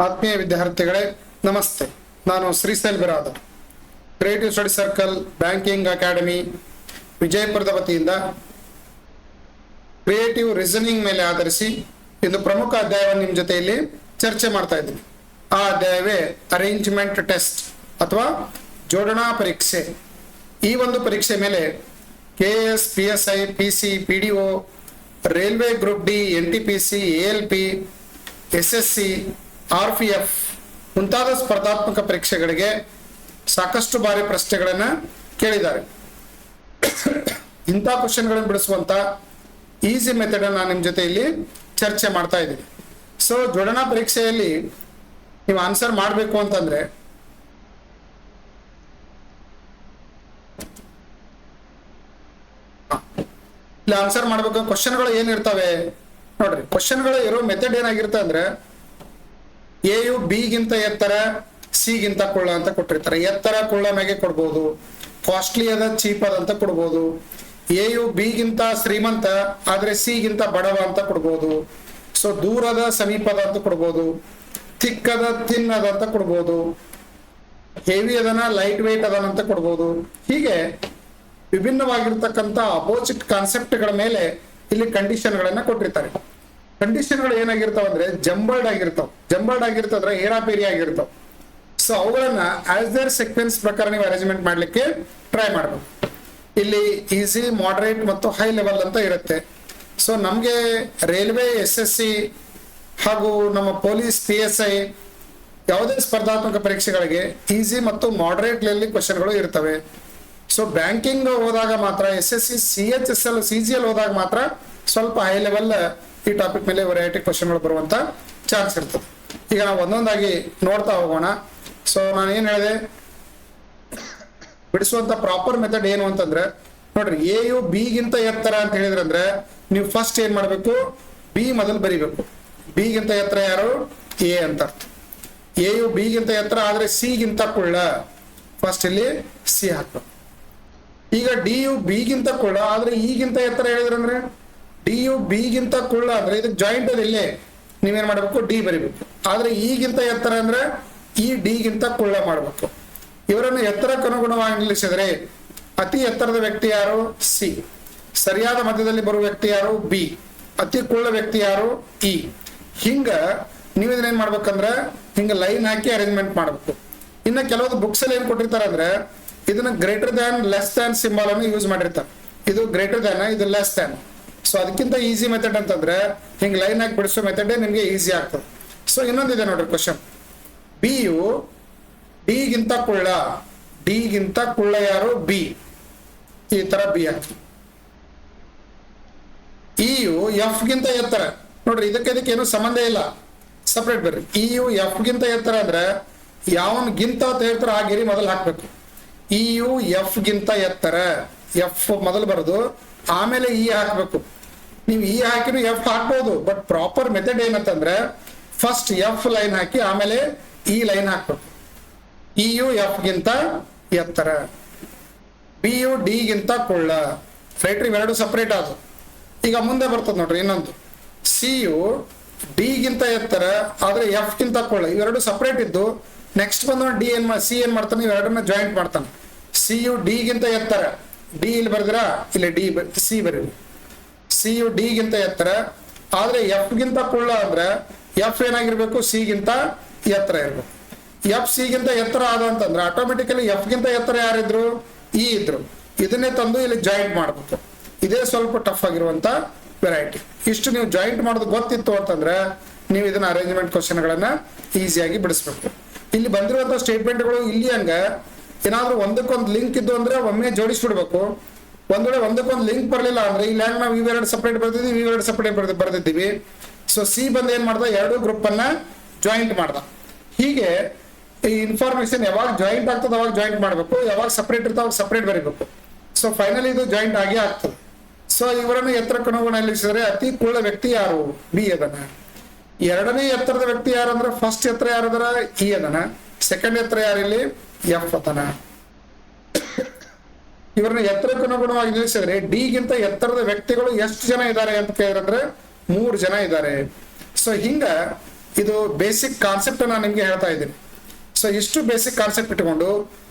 ಆತ್ಮೀಯ ವಿದ್ಯಾರ್ಥಿಗಳೇ ನಮಸ್ತೆ. ನಾನು Shrishail Biradar, creative Study circle banking academy ವಿಜಯಪುರದ ವತಿಯಿಂದ ಕ್ರಿಯೇಟಿವ್ ರೀಸನಿಂಗ್ ಮೇಲೆ ಆಧರಿಸಿ ಇಂದು ಪ್ರಮುಖ ಅಧ್ಯಾಯವನ್ನು ನಿಮ್ಮ ಜೊತೆಯಲ್ಲಿ ಚರ್ಚೆ ಮಾಡ್ತಾ ಇದ್ದೀನಿ. ಆ ಅಧ್ಯಾಯವೇ ಅರೇಂಜ್ಮೆಂಟ್ ಟೆಸ್ಟ್ ಅಥವಾ ಜೋಡಣಾ ಪರೀಕ್ಷೆ. ಈ ಒಂದು ಪರೀಕ್ಷೆ ಮೇಲೆ KS, PSI, PC, PDO, railway group D, NTPC, ALP, SSC, RPF ಮುಂತಾದ ಸ್ಪರ್ಧಾತ್ಮಕ ಪರೀಕ್ಷೆಗಳಿಗೆ ಸಾಕಷ್ಟು ಬಾರಿ ಪ್ರಶ್ನೆಗಳನ್ನು ಕೇಳಿದ್ದಾರೆ. ಇಂಥ ಕ್ವಶನ್ಗಳನ್ನು ಬಿಡಿಸುವಂತ ಈಸಿ ಮೆಥಡ್ ನಾನು ನಿಮ್ಮ ಜೊತೆ ಇಲ್ಲಿ ಚರ್ಚೆ ಮಾಡ್ತಾ ಇದ್ದೀನಿ. ಸೊ ಜೋಡಣಾ ಪರೀಕ್ಷೆಯಲ್ಲಿ ನೀವು ಆನ್ಸರ್ ಮಾಡಬೇಕು ಅಂತಂದ್ರೆ ಇಲ್ಲಿ ಆನ್ಸರ್ ಮಾಡ್ಬೇಕು. ಕ್ವಶನ್ಗಳು ಏನಿರ್ತವೆ ನೋಡ್ರಿ. ಕ್ವಶನ್ಗಳು ಇರೋ ಮೆಥಡ್ ಏನಾಗಿರುತ್ತೆ ಅಂದ್ರೆ ಎ ಯು ಬಿ ಗಿಂತ ಎತ್ತರ, ಸಿ ಗಿಂತ ಕುಳ್ಳ ಅಂತ ಕೊಟ್ಟಿರ್ತಾರೆ. ಎತ್ತರ ಕುಳ್ಳ ಮ್ಯಾಗೆ ಕೊಡ್ಬೋದು, ಕಾಸ್ಟ್ಲಿ ಅದ ಚೀಪ್ ಅದ ಅಂತ ಕೊಡ್ಬೋದು. ಎ ಯು ಬಿ ಗಿಂತ ಶ್ರೀಮಂತ ಆದ್ರೆ ಸಿ ಗಿಂತ ಬಡವ ಅಂತ ಕೊಡ್ಬೋದು. ಸೊ ದೂರದ ಸಮೀಪದ ಅಂತ ಕೊಡ್ಬೋದು, ಥಿಕ್ಕದ ಥಿನ್ ಅದ ಅಂತ ಕೊಡ್ಬೋದು, ಹೆವಿ ಅದನ್ನ ಲೈಟ್ ವೇಟ್ ಅದನ ಅಂತ ಕೊಡ್ಬೋದು. ಹೀಗೆ ವಿಭಿನ್ನವಾಗಿರ್ತಕ್ಕಂಥ ಅಪೋಸಿಟ್ ಕಾನ್ಸೆಪ್ಟ್ಗಳ ಮೇಲೆ ಇಲ್ಲಿ ಕಂಡೀಷನ್ಗಳನ್ನ ಕೊಟ್ಟಿರ್ತಾರೆ. ಕಂಡೀಷನ್ಗಳು ಏನಾಗಿರ್ತಾವ ಅಂದ್ರೆ ಜಂಬಲ್ಡ್ ಆಗಿರ್ತದ್ರೆ ಏರಾಪೇರಿ ಆಗಿರ್ತಾವ. ಸೊ ಅವುಗಳನ್ನ ಆಸ್ ದೇರ್ ಸೀಕ್ವೆನ್ಸ್ ಪ್ರಕಾರ ನೀವು ಅರೇಂಜ್ಮೆಂಟ್ ಮಾಡ್ಲಿಕ್ಕೆ ಟ್ರೈ ಮಾಡಬೇಕು. ಇಲ್ಲಿ ಈಸಿ, ಮಾಡರೇಟ್ ಮತ್ತು ಹೈ ಲೆವೆಲ್ ಅಂತ ಇರುತ್ತೆ. ಸೊ ನಮ್ಗೆ ರೈಲ್ವೆ, SSC ಹಾಗೂ ನಮ್ಮ ಪೊಲೀಸ್, PSI ಯಾವುದೇ ಸ್ಪರ್ಧಾತ್ಮಕ ಪರೀಕ್ಷೆಗಳಿಗೆ ಈಸಿ ಮತ್ತು ಮಾಡರೇಟ್ ಲೆವೆಲ್ ಕ್ವಶನ್ಗಳು ಇರ್ತವೆ. ಸೊ ಬ್ಯಾಂಕಿಂಗ್ ಹೋದಾಗ ಮಾತ್ರ, SSC, CHSL, CGL ಹೋದಾಗ ಮಾತ್ರ ಸ್ವಲ್ಪ ಹೈ ಲೆವೆಲ್ ಈ ಟಾಪಿಕ್ ಮೇಲೆ ವೆರೈಟಿ ಕ್ವಶನ್ಗಳು ಬರುವಂತ ಚಾನ್ಸ್ ಇರ್ತದೆ. ಈಗ ನಾವು ಒಂದೊಂದಾಗಿ ನೋಡ್ತಾ ಹೋಗೋಣ. ಸೊ ನಾನು ಏನ್ ಹೇಳಿದೆ, ಬಿಡಿಸುವಂತ ಪ್ರಾಪರ್ ಮೆಥಡ್ ಏನು ಅಂತಂದ್ರೆ ನೋಡ್ರಿ, ಎ ಯು ಬಿ ಗಿಂತ ಎತ್ತರ ಅಂತ ಹೇಳಿದ್ರೆ ಅಂದ್ರೆ ನೀವು ಫಸ್ಟ್ ಏನ್ ಮಾಡ್ಬೇಕು, ಬಿ ಮೊದಲು ಬರಿಬೇಕು. ಬಿ ಗಿಂತ ಎತ್ತರ ಯಾರು? ಎ ಅಂತ ಅರ್ಥ. ಎ ಯು ಬಿ ಗಿಂತ ಎತ್ತರ ಆದ್ರೆ ಸಿ ಗಿಂತ ಕುಳ್ಳ, ಫಸ್ಟ್ ಇಲ್ಲಿ ಸಿ ಹಾಕ್ಬೇಕು. ಈಗ ಡಿ ಯು ಬಿ ಗಿಂತ ಕುಳ್ಳ ಆದ್ರೆ ಈಗಿಂತ ಎತ್ತರ ಹೇಳಿದ್ರಂದ್ರೆ ಡಿ ಯು ಬಿ ಗಿಂತ ಕುಳ್ಳ ಅಂದ್ರೆ ಇದಕ್ಕೆ ಜಾಯಿಂಟ್ ಅದು ಇಲ್ಲೇ ನೀವೇನ್ ಮಾಡ್ಬೇಕು, ಡಿ ಬರಿಬೇಕು. ಆದ್ರೆ ಈಗಿಂತ ಎತ್ತರ ಅಂದ್ರೆ ಈ ಡಿ ಗಿಂತ ಕುಳ್ಳ ಮಾಡ್ಬೇಕು. ಇವರನ್ನು ಎತ್ತರಕ್ಕೆ ಅನುಗುಣವಾಗಿ ನಿಲ್ಲಿಸಿದ್ರೆ ಅತಿ ಎತ್ತರದ ವ್ಯಕ್ತಿ ಯಾರು? ಸಿ. ಸರಿಯಾದ ಮಧ್ಯದಲ್ಲಿ ಬರುವ ವ್ಯಕ್ತಿ ಯಾರು? ಬಿ. ಅತಿ ಕುಳ್ಳ ವ್ಯಕ್ತಿ ಯಾರು? ಇ. ಹಿಂಗ ನೀವು ಇದನ್ನೇನ್ ಮಾಡ್ಬೇಕಂದ್ರೆ ಹಿಂಗ ಲೈನ್ ಹಾಕಿ ಅರೇಂಜ್ಮೆಂಟ್ ಮಾಡ್ಬೇಕು. ಇನ್ನು ಕೆಲವೊಂದು ಬುಕ್ಸ್ ಅಲ್ಲಿ ಏನ್ ಕೊಟ್ಟಿರ್ತಾರೆ ಅಂದ್ರೆ ಇದನ್ನ greater than, less than symbol ಅನ್ನು ಯೂಸ್ ಮಾಡಿರ್ತಾರೆ. ಇದು ಗ್ರೇಟರ್ ದ್ಯಾನ್, ಇದು ಲೆಸ್ ದ್ಯಾನ್. ಸೊ ಅದಕ್ಕಿಂತ ಈಸಿ ಮೆಥಡ್ ಅಂತಂದ್ರೆ ಹಿಂಗ್ ಲೈನ್ ಹಾಕಿ ಬಿಡಿಸೋ ಮೆಥಡ್ ನಿಮ್ಗೆ ಈಸಿ ಆಗ್ತದೆ. ಸೊ ಇನ್ನೊಂದಿದೆ ನೋಡ್ರಿ ಕ್ವಶನ್. ಬಿ ಯು ಡಿ ಗಿಂತ ಕುಳ್ಳ, ಡಿ ಗಿಂತ ಕುಳ್ಳ ಯಾರು? ಬಿ. ಈ ತರ ಬಿ ಹಾಕಿ. ಇ ಯು ಎಫ್ ಗಿಂತ ಎತ್ತರ ನೋಡ್ರಿ, ಇದಕ್ಕೆ ಏನು ಸಂಬಂಧ ಇಲ್ಲ, ಸಪ್ರೇಟ್ ಬರ್ರಿ. ಇ ಯು ಎಫ್ ಗಿಂತ ಎತ್ತರ ಅಂದ್ರೆ ಯಾವನ್ ಗಿಂತ ಅಂತ ಹೇಳ್ತಾರೆ ಆ ಗಿರಿ ಮೊದಲು ಹಾಕ್ಬೇಕು. ಇ ಯು ಎಫ್ ಗಿಂತ ಎತ್ತರ, ಎಫ್ ಮೊದಲು ಬರೋದು, ಆಮೇಲೆ ಇ ಹಾಕ್ಬೇಕು. ನೀವು ಇ ಹಾಕಿನೂ ಎಫ್ ಹಾಕ್ಬೋದು, ಬಟ್ ಪ್ರಾಪರ್ ಮೆಥಡ್ ಏನಂತಂದ್ರೆ ಫಸ್ಟ್ ಎಫ್ ಲೈನ್ ಹಾಕಿ ಆಮೇಲೆ ಇ ಲೈನ್ ಹಾಕ್ಬೇಕು. ಇ ಯು ಎಫ್ ಗಿಂತ ಎತ್ತರ, ಬಿ ಯು ಡಿ ಗಿಂತ ಕುಳ್ಳ, ರೈಟ್. ಇವೆರಡು ಸಪ್ರೇಟ್ ಆದವು. ಈಗ ಮುಂದೆ ಬರ್ತದೆ ನೋಡ್ರಿ ಇನ್ನೊಂದು, ಸಿ ಯು ಡಿ ಗಿಂತ ಎತ್ತರ ಆದ್ರೆ ಎಫ್ ಗಿಂತ ಕುಳ್ಳ. ಇವೆರಡು ಸಪ್ರೇಟ್ ಇದ್ದು ನೆಕ್ಸ್ಟ್ ಬಂದ ಡಿ ಏನ್ ಸಿ ಏನ್ ಮಾಡ್ತಾನೆ, ಇವೆರಡನ್ನ ಜಾಯಿಂಟ್ ಮಾಡ್ತಾನೆ. ಸಿ ಯು ಡಿ ಗಿಂತ ಎತ್ತರ, ಡಿ ಇಲ್ಲಿ ಬರ್ದಿರಾ, ಇಲ್ಲಿ ಡಿ ಸಿ ಬರೀರಿ. ಸಿ ಯು ಡಿ ಗಿಂತ ಎತ್ತರ ಆದ್ರೆ ಎಫ್ ಗಿಂತ ಕುಳ್ಳ ಅಂದ್ರೆ ಎಫ್ ಏನಾಗಿರ್ಬೇಕು? ಸಿ ಗಿಂತ ಎತ್ತರ ಇರ್ಬೇಕು. ಎಫ್ ಸಿ ಗಿಂತ ಎತ್ತರ ಆದ ಅಂತಂದ್ರೆ ಆಟೋಮೆಟಿಕಲಿ ಎಫ್ ಗಿಂತ ಎತ್ತರ ಯಾರಿದ್ರು? ಇ ಇದ್ರು. ಇದನ್ನೇ ತಂದು ಇಲ್ಲಿ ಜಾಯಿಂಟ್ ಮಾಡ್ಬೇಕು. ಇದೇ ಸ್ವಲ್ಪ ಟಫ್ ಆಗಿರುವಂತ ವೆರೈಟಿ. ಇಷ್ಟು ನೀವು ಜಾಯಿಂಟ್ ಮಾಡೋದು ಗೊತ್ತಿತ್ತು ಅಂತಂದ್ರೆ ನೀವು ಇದನ್ನ ಅರೇಂಜ್ಮೆಂಟ್ ಕ್ವಶನ್ಗಳನ್ನ ಈಸಿಯಾಗಿ ಬಿಡಿಸ್ಬೇಕು. ಇಲ್ಲಿ ಬಂದಿರುವಂತ ಸ್ಟೇಟ್ಮೆಂಟ್ಗಳು ಇಲ್ಲಿ ಹಂಗ ಏನಾದ್ರೂ ಒಂದಕ್ಕೊಂದು ಲಿಂಕ್ ಇದ್ದು ಅಂದ್ರೆ ಒಮ್ಮೆ ಜೋಡಿಸ್ಬಿಡ್ಬೇಕು. ಒಂದ್ ವೇಳೆ ಒಂದಕ್ಕೊಂದು ಲಿಂಕ್ ಬರಲಿಲ್ಲ ಅಂದ್ರೆ ಇಲ್ಲಿ ಹಂಗ ನಾವು ಇವೆರಡು ಸಪ್ರೇಟ್ ಬರ್ದಿದ್ದೀವಿ, ಇವೆರಡು ಸಪ್ರೇಟ್ ಬರ್ದಿದ್ದೀವಿ. ಸೊ ಸಿ ಬಂದ್ ಏನ್ ಮಾಡ್ದ, ಎರಡು ಗ್ರೂಪ್ ಅನ್ನ ಜಾಯಿಂಟ್ ಮಾಡ್ದ. ಹೀಗೆ ಈ ಇನ್ಫಾರ್ಮೇಶನ್ ಯಾವಾಗ ಜಾಯಿಂಟ್ ಆಗ್ತದೆ ಅವಾಗ ಜಾಯಿಂಟ್ ಮಾಡ್ಬೇಕು, ಯಾವಾಗ ಸಪ್ರೇಟ್ ಇರ್ತಾವ ಅವಾಗ ಸಪ್ರೇಟ್ ಬರೀಬೇಕು. ಸೊ ಫೈನಲಿ ಇದು ಜಾಯಿಂಟ್ ಆಗೇ ಆಗ್ತದೆ. ಸೊ ಇವರನ್ನು ಎತ್ತರಕ್ಕೆ ಅನುಗುಣವಾಗಿಸಿದ್ರೆ ಅತಿ ಕುಳ್ಳ ವ್ಯಕ್ತಿ ಯಾರು? ಬಿ ಅದನ. ಎರಡನೇ ಎತ್ತರದ ವ್ಯಕ್ತಿ ಯಾರಂದ್ರೆ ಫಸ್ಟ್ ಎತ್ತರ ಯಾರದರ? ಇ ಅದನ. ಸೆಕೆಂಡ್ ಎತ್ತರ ಯಾರಿಲ್ಲಿ? ಎಫ್ ಅದನ. ಇವರನ್ನ ಎತ್ತರಕ್ಕೆ ಅನುಗುಣವಾಗಿ ನಿಲ್ಲಿಸಿದ್ರೆ ಡಿ ಗಿಂತ ಎತ್ತರದ ವ್ಯಕ್ತಿಗಳು ಎಷ್ಟು ಜನ ಇದ್ದಾರೆ ಅಂತ ಕೇಳಿದ್ರೆ 3 ಜನ ಇದ್ದಾರೆ. ಸೊ ಹಿಂಗ ಇದು ಬೇಸಿಕ್ ಕಾನ್ಸೆಪ್ಟ್ ನಾನು ನಿಮ್ಗೆ ಹೇಳ್ತಾ ಇದ್ದೀನಿ. ಸೊ ಇಷ್ಟು ಬೇಸಿಕ್ ಕಾನ್ಸೆಪ್ಟ್ ಇಟ್ಕೊಂಡು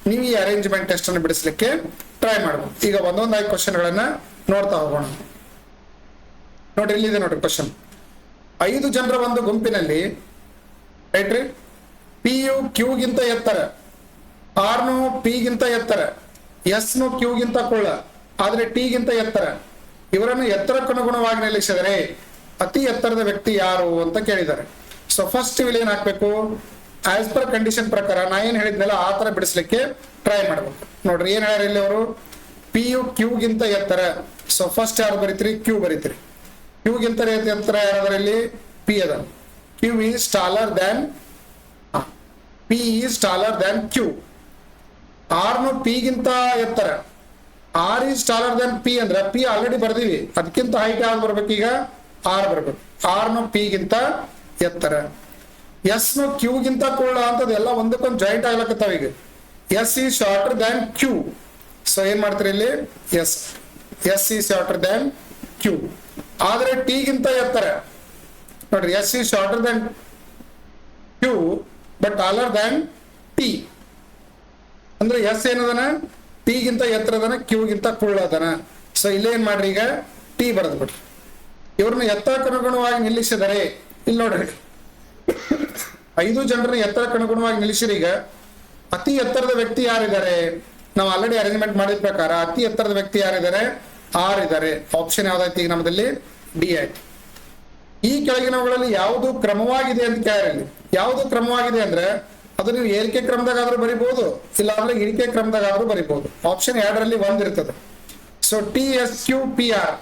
ನೀವು ಈ ಅರೇಂಜ್ಮೆಂಟ್ ಟೆಸ್ಟ್ ಅನ್ನು ಬಿಡಿಸ್ಲಿಕ್ಕೆ ಟ್ರೈ ಮಾಡ್ಬೋದು. ಈಗ ಒಂದೊಂದಾಗಿ ಕ್ವಶನ್ಗಳನ್ನ ನೋಡ್ತಾ ಹೋಗೋಣ. ನೋಡ್ರಿ, ಇಲ್ಲಿದೆ ನೋಡ್ರಿ ಕ್ವಶನ್. 5 ಜನರ ಒಂದು ಗುಂಪಿನಲ್ಲಿ ರೈಟ್ರಿ ಪಿ ಯು ಕ್ಯೂಗಿಂತ ಎತ್ತರ, ಆರ್ ನು ಪಿ ಗಿಂತ ಎತ್ತರ, ಎಸ್ ನು ಕ್ಯೂಗಿಂತ ಕುಳ್ಳ, ಆದ್ರೆ ಟಿ ಗಿಂತ ಎತ್ತರ. ಇವರನ್ನು ಎತ್ತರಕ್ಕನುಗುಣವಾಗಿ ನಿಲ್ಲಿಸಿದರೆ ಅತಿ ಎತ್ತರದ ವ್ಯಕ್ತಿ ಯಾರು ಅಂತ ಕೇಳಿದ್ದಾರೆ. ಸೊ ಫಸ್ಟ್ ಇಲ್ಲಿ ಏನ್ ಹಾಕ್ಬೇಕು, ಆಸ್ ಪರ್ ಕಂಡೀಷನ್ ಪ್ರಕಾರ ನಾ ಏನ್ ಹೇಳಿದ್ನಲ್ಲ ಆ ತರ ಬಿಡಿಸ್ಲಿಕ್ಕೆ ಟ್ರೈ ಮಾಡ್ಬೇಕು. ನೋಡ್ರಿ ಏನ್ ಹೇಳ್ಯಾರ ಇಲ್ಲಿ ಅವರು, ಪಿ ಯು ಕ್ಯೂಗಿಂತ ಎತ್ತರ. ಸೊ ಫಸ್ಟ್ ಯಾರು ಬರೀತೀರಿ, ಕ್ಯೂ ಬರೀತೀರಿ. ಕ್ಯೂಗಿಂತ ಎತ್ತರ ಯಾರಾದ್ರಲ್ಲಿ, ಪಿ ಅದ. Q is taller than, P is taller than Q. R ನು ಪಿ ಗಿಂತ ಎತ್ತರ, R is taller than P ಅಂದ್ರೆ ಪಿ ಆಲ್ರೆಡಿ ಬರ್ದೀವಿ, ಅದಕ್ಕಿಂತ ಹೈಟ್ ಯಾವ್ದು ಬರ್ಬೇಕು, ಈಗ ಆರ್ ಬರ್ಬೇಕು. ಆರ್ ನು ಪಿ ಗಿಂತ ಎತ್ತರ. ಎಸ್ ನು ಕ್ಯೂ ಗಿಂತ ಕುಳ್ಳ ಅಂತದ ಎಲ್ಲ ಒಂದಕ್ಕೊಂದು ಜಾಯಿಂಟ್ ಆಗ್ಲಕತ್ತಾವ. ಈಗ S is shorter than Q. So ಏನ್ ಮಾಡ್ತೀರಿ ಇಲ್ಲಿ, S is shorter than Q. ಆದ್ರೆ ಟಿ ಗಿಂತ ಎತ್ತರ. ನೋಡ್ರಿ, S is shorter than Q but taller than T. ಅಂದ್ರೆ ಎಸ್ ಏನದನ, ಟಿ ಗಿಂತ ಎತ್ತರದನ, ಕ್ಯೂ ಗಿಂತ ಕುಳ್ಳ ಅದನ. ಸೊ ಇಲ್ಲೇ ಏನ್ ಮಾಡ್ರಿ, ಈಗ ಟಿ ಬರೆದ್ ಬಿಡ್ರಿ. ಇವ್ರನ್ನ ಎತ್ತರಕ್ಕನುಗುಣವಾಗಿ ನಿಲ್ಲಿಸಿದರೆ, ಇಲ್ಲಿ ನೋಡ್ರಿ 5 ಜನರನ್ನ ಎತ್ತರಕ್ಕನುಗುಣವಾಗಿ ನಿಲ್ಲಿಸಿರಿ. ಈಗ ಅತಿ ಎತ್ತರದ ವ್ಯಕ್ತಿ ಯಾರಿದ್ದಾರೆ, ನಾವು ಆಲ್ರೆಡಿ ಅರೇಂಜ್ಮೆಂಟ್ ಮಾಡಿದ ಪ್ರಕಾರ ಅತಿ ಎತ್ತರದ ವ್ಯಕ್ತಿ ಯಾರಿದ್ದಾರೆ, ಆರ್ ಇದ್ದಾರೆ. ಆಪ್ಷನ್ ಯಾವ್ದಾಯ್ತು ಈಗ ನಮ್ಮದಲ್ಲಿ, ಡಿ ಆಯ್ತು. ಈ ಕೆಳಗಿನವುಗಳಲ್ಲಿ ಯಾವುದು ಕ್ರಮವಾಗಿದೆ ಅಂತ ಕೇಳಿರಲಿ. ಯಾವುದು ಕ್ರಮವಾಗಿದೆ ಅಂದ್ರೆ ಅದು ನೀವು ಏರಿಕೆ ಕ್ರಮದಾಗಾದ್ರೂ ಬರಿಬಹುದು, ಇಲ್ಲ ಅಂದ್ರೆ ಇಳಿಕೆ ಕ್ರಮದಾಗಾದ್ರೂ ಬರಿಬಹುದು. ಆಪ್ಷನ್ 2ರಲ್ಲಿ ಒಂದಿರ್ತದೆ. So T S Q P R,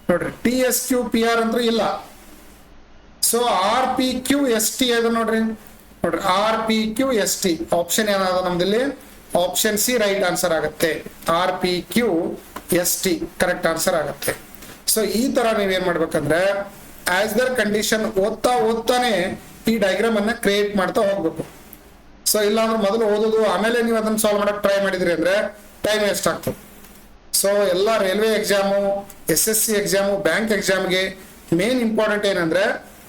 ನೋಡ್ರಿ T S Q P R ಅಂತೂ ಇಲ್ಲ. So R P Q S T ಅದ ನೋಡ್ರಿ. R P Q S T option ಏನಾದ ನಮ್ದಲ್ಲಿ, ಆಪ್ಷನ್ ಸಿ ರೈಟ್ ಆನ್ಸರ್ ಆಗುತ್ತೆ. R P Q S T correct answer ಆಗುತ್ತೆ. So ಈ ತರ ನೀವೇನ್ ಮಾಡ್ಬೇಕಂದ್ರೆ ಆಸ್ ದರ್ ಕಂಡೀಷನ್ ಓದ್ತಾನೆ ಈ ಡಯಾಗ್ರಾಮ್ ಅನ್ನ ಕ್ರಿಯೇಟ್ ಮಾಡ್ತಾ ಹೋಗ್ಬೇಕು. ಸೊ ಇಲ್ಲಾಂದ್ರೆ ಮೊದಲು ಓದೋದು ಆಮೇಲೆ ನೀವು ಅದನ್ನ ಸಾಲ್ವ್ ಮಾಡಕ್ ಟ್ರೈ ಮಾಡಿದ್ರಿ ಅಂದ್ರೆ ಟೈಮ್ ವೇಸ್ಟ್ ಆಗ್ತದೆ. ಸೊ ಎಲ್ಲ railway exam, SSC exam, bank ಎಕ್ಸಾಮ್ಗೆ ಮೇನ್ ಇಂಪಾರ್ಟೆಂಟ್ ಏನಂದ್ರೆ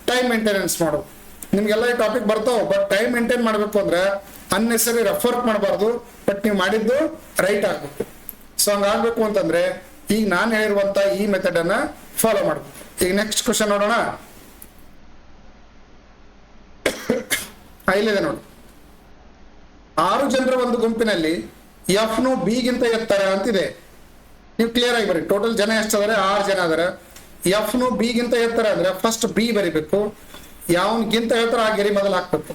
ಟೈಮ್ ಮೇಂಟೆನೆನ್ಸ್ ಮಾಡೋದು. ನಿಮ್ಗೆಲ್ಲ ಈ ಟಾಪಿಕ್ ಬರ್ತಾವ, ಬಟ್ ಟೈಮ್ ಮೇಂಟೈನ್ ಮಾಡ್ಬೇಕು ಅಂದ್ರೆ ಅನ್ನೆಸರಿ ರಫ್ ವರ್ಕ್ ಮಾಡಬಾರ್ದು, ಬಟ್ ನೀವು ಮಾಡಿದ್ದು ರೈಟ್ ಆಗ್ಬೇಕು. ಸೊ ಹಂಗಾಗ್ಬೇಕು ಅಂತಂದ್ರೆ ಈಗ ನಾನು ಹೇಳಿರುವಂತ ಈ ಮೆಥಡ್ ಅನ್ನ ಫಾಲೋ ಮಾಡ್ಬೇಕು. ಈಗ ನೆಕ್ಸ್ಟ್ ಕ್ವಶನ್ ನೋಡೋಣ. ಇಲ್ಲಿದೆ ನೋಡಿ, 6 ಜನರ ಒಂದು ಗುಂಪಿನಲ್ಲಿ ಎಫ್ ನು ಬಿ ಗಿಂತ ಎತ್ತರ ಅಂತಿದೆ. ನೀವು ಕ್ಲಿಯರ್ ಆಗಿ ಬರಿ. ಟೋಟಲ್ ಜನ ಎಷ್ಟಾದ್ರೆ 6 ಜನ ಅದರ. ಎಫ್ ನು ಬಿ ಗಿಂತ ಎತ್ತರ ಅಂದ್ರೆ ಫಸ್ಟ್ ಬಿ ಬರಿಬೇಕು. ಯಾವನ್ಗಿಂತ ಎತ್ತರ ಆ ಗೆರಿ ಮೊದಲು ಹಾಕ್ಬೇಕು.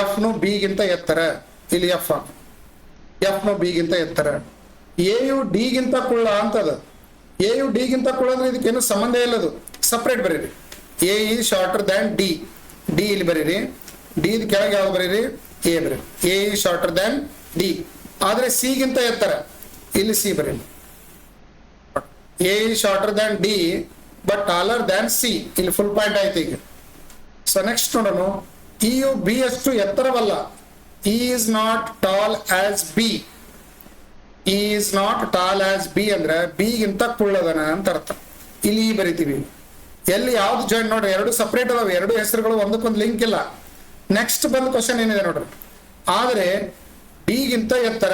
ಎಫ್ ನು ಬಿ ಗಿಂತ ಎತ್ತರ, ಇಲ್ಲಿ ಎಫ್ ನು ಬಿ ಗಿಂತ ಎತ್ತರ. ಎ ಯು ಡಿ ಗಿಂತ ಕುಳ್ಳ ಅಂತದ. ಎ ಯು ಡಿ ಗಿಂತ ಕುಳ್ಳ ಅಂದ್ರೆ ಇದಕ್ಕೇನು ಸಂಬಂಧ ಇಲ್ಲದು, ಸಪ್ರೇಟ್ ಬರೀರಿ. A is shorter than D, D ಇಲ್ಲಿ ಬರೀರಿ. ಡಿ ಕೆಳಗೆ ಯಾವ್ದು ಬರೀರಿ, ಎ ಬರೀರಿ. A is shorter than D. ಆದ್ರೆ ಸಿ ಗಿಂತ ಎತ್ತರ, ಇಲ್ಲಿ ಸಿ ಬರೀರಿ. A is shorter than D but taller than C, ಇಲ್ಲಿ ಫುಲ್ ಪಾಯಿಂಟ್ ಆಯ್ತು ಈಗ. ಸೊ ನೆಕ್ಸ್ಟ್ ನೋಡೋಣ, ಇ ಯು ಬಿ ಅಷ್ಟು ಎತ್ತರವಲ್ಲ. E is not tall as B. Is not tall as B ಅಂದ್ರೆ ಬಿ ಗಿಂತ ಕುಳ್ಳದನ ಅಂತ ಅರ್ಥ. ಇಲ್ಲಿ ಈ ಬರಿತೀವಿ. ಎಲ್ಲಿ ಯಾವ್ದು ಜಾಯಿಂಟ್ ನೋಡ್ರಿ, ಎರಡು ಸಪ್ರೇಟ್ ಅದಾವೆ, ಎರಡು ಹೆಸರುಗಳು ಒಂದಕ್ಕೊಂದು ಲಿಂಕ್ ಇಲ್ಲ. ನೆಕ್ಸ್ಟ್ ಬಂದ ಕ್ವಶನ್ ಏನಿದೆ ನೋಡ್ರಿ, ಆದ್ರೆ ಡಿ ಗಿಂತ ಎತ್ತರ.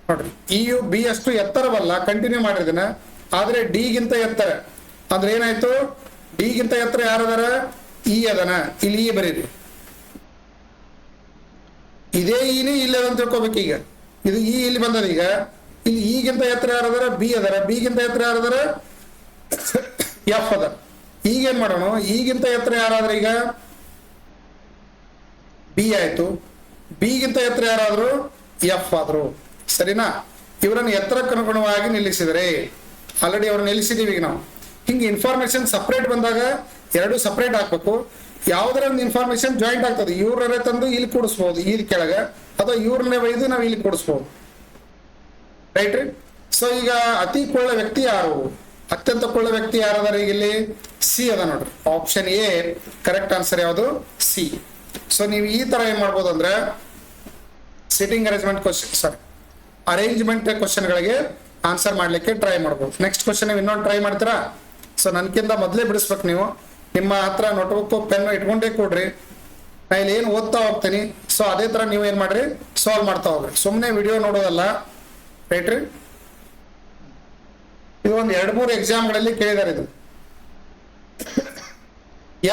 ನೋಡ್ರಿ ಇ ಯು ಬಿ ಅಷ್ಟು ಎತ್ತರವಲ್ಲ, ಕಂಟಿನ್ಯೂ ಮಾಡಿದನ. ಆದ್ರೆ ಡಿ ಗಿಂತ ಎತ್ತರ ಅಂದ್ರೆ ಏನಾಯ್ತು, ಡಿ ಗಿಂತ ಎತ್ತರ ಯಾರದಾರ, ಇ ಅದನ. ಇಲ್ಲಿ ಈ ಬರೀರಿ. ಇದೇ ಇನಿ ಇಲ್ಲ ಅಂತ ತಿಳ್ಕೊಬೇಕು. ಈಗ ಇದು ಈ ಇಲ್ಲಿ ಬಂದದ. ಈಗ ಇಲ್ಲಿ ಈಗಿಂತ ಎತ್ತರ ಯಾರದಾರ, ಬಿ ಅದರ. ಬಿ ಗಿಂತ ಎತ್ತರ ಯಾರದಾರ, ಎಫ್ ಅದ. ಈಗೇನ್ ಮಾಡೋಣ, ಈಗಿಂತ ಎತ್ತರ ಯಾರಾದ್ರೆ ಈಗ ಬಿ ಆಯ್ತು. ಬಿ ಗಿಂತ ಎತ್ತರ ಯಾರಾದ್ರು, ಎಫ್ ಆದ್ರು. ಸರಿನಾ? ಇವರನ್ನು ಎತ್ತರಕ್ಕನುಗುಣವಾಗಿ ನಿಲ್ಲಿಸಿದರೆ, ಆಲ್ರೆಡಿ ಅವ್ರನ್ನ ನಿಲ್ಲಿಸಿದೀವಿ ಈಗ ನಾವು. ಹಿಂಗೆ ಇನ್ಫಾರ್ಮೇಶನ್ ಸಪ್ರೇಟ್ ಬಂದಾಗ ಎರಡು ಸಪ್ರೇಟ್ ಹಾಕ್ಬೇಕು. ಯಾವ್ದಾರ ಒಂದು ಇನ್ಫಾರ್ಮೇಶನ್ ಜಾಯಿಂಟ್ ಆಗ್ತದೆ. ಇವ್ರನ್ನೇ ತಂದು ಇಲ್ಲಿ ಕೂಡಿಸ್ಬೋದು ಇಲ್ಲಿ ಕೆಳಗೆ, ಅಥವಾ ಇವ್ರನ್ನೇ ಒಯ್ದು ನಾವು ಇಲ್ಲಿ ಕೂಡಿಸ್ಬೋದು. ರೈಟ್ ರೀ? ಸೊ ಈಗ ಅತಿ ಕೊಳ್ಳ ವ್ಯಕ್ತಿ ಯಾರು, ಅತ್ಯಂತ ಕೊಳ್ಳ ವ್ಯಕ್ತಿ ಯಾರದಾರ ಈಗ ಇಲ್ಲಿ, ಸಿ ಅದ ನೋಡ್ರಿ. ಆಪ್ಷನ್ ಎ ಕರೆಕ್ಟ್ ಆನ್ಸರ್ ಯಾವುದು, ಸಿ. ಸೊ ನೀವು ಈ ತರ ಏನ್ ಮಾಡ್ಬೋದು ಅಂದ್ರೆ ಸಿಟಿಂಗ್ ಅರೇಂಜ್ಮೆಂಟ್ ಕ್ವಶನ್, ಸಾರಿ ಅರೇಂಜ್ಮೆಂಟ್ ಕ್ವಶನ್ಗಳಿಗೆ ಆನ್ಸರ್ ಮಾಡ್ಲಿಕ್ಕೆ ಟ್ರೈ ಮಾಡ್ಬೋದು. ನೆಕ್ಸ್ಟ್ ಕ್ವಶನ್ ನೀವು ಇನ್ನೊಂದು ಟ್ರೈ ಮಾಡ್ತೀರಾ? ಸೊ ನನ್ಕಿಂತ ಮೊದಲೇ ಬಿಡಿಸ್ಬೇಕು ನೀವು. ನಿಮ್ಮ ಹತ್ರ ನೋಟ್ಬುಕ್ ಪೆನ್ ಇಟ್ಕೊಂಡೇ ಕೊಡ್ರಿ, ನಾ ಇಲ್ಲಿ ಏನು ಓದ್ತಾ ಹೋಗ್ತೀನಿ. ಸೊ ಅದೇ ಥರ ನೀವು ಏನು ಮಾಡ್ರಿ, ಸಾಲ್ವ್ ಮಾಡ್ತಾ ಹೋಗ್ರಿ, ಸುಮ್ಮನೆ ವಿಡಿಯೋ ನೋಡೋದಲ್ಲ. ರೈಟ್ ರೀ? ಇದು ಒಂದು 2-3 ಎಕ್ಸಾಮ್ಗಳಲ್ಲಿ ಕೇಳಿದಾರೆ. ಇದು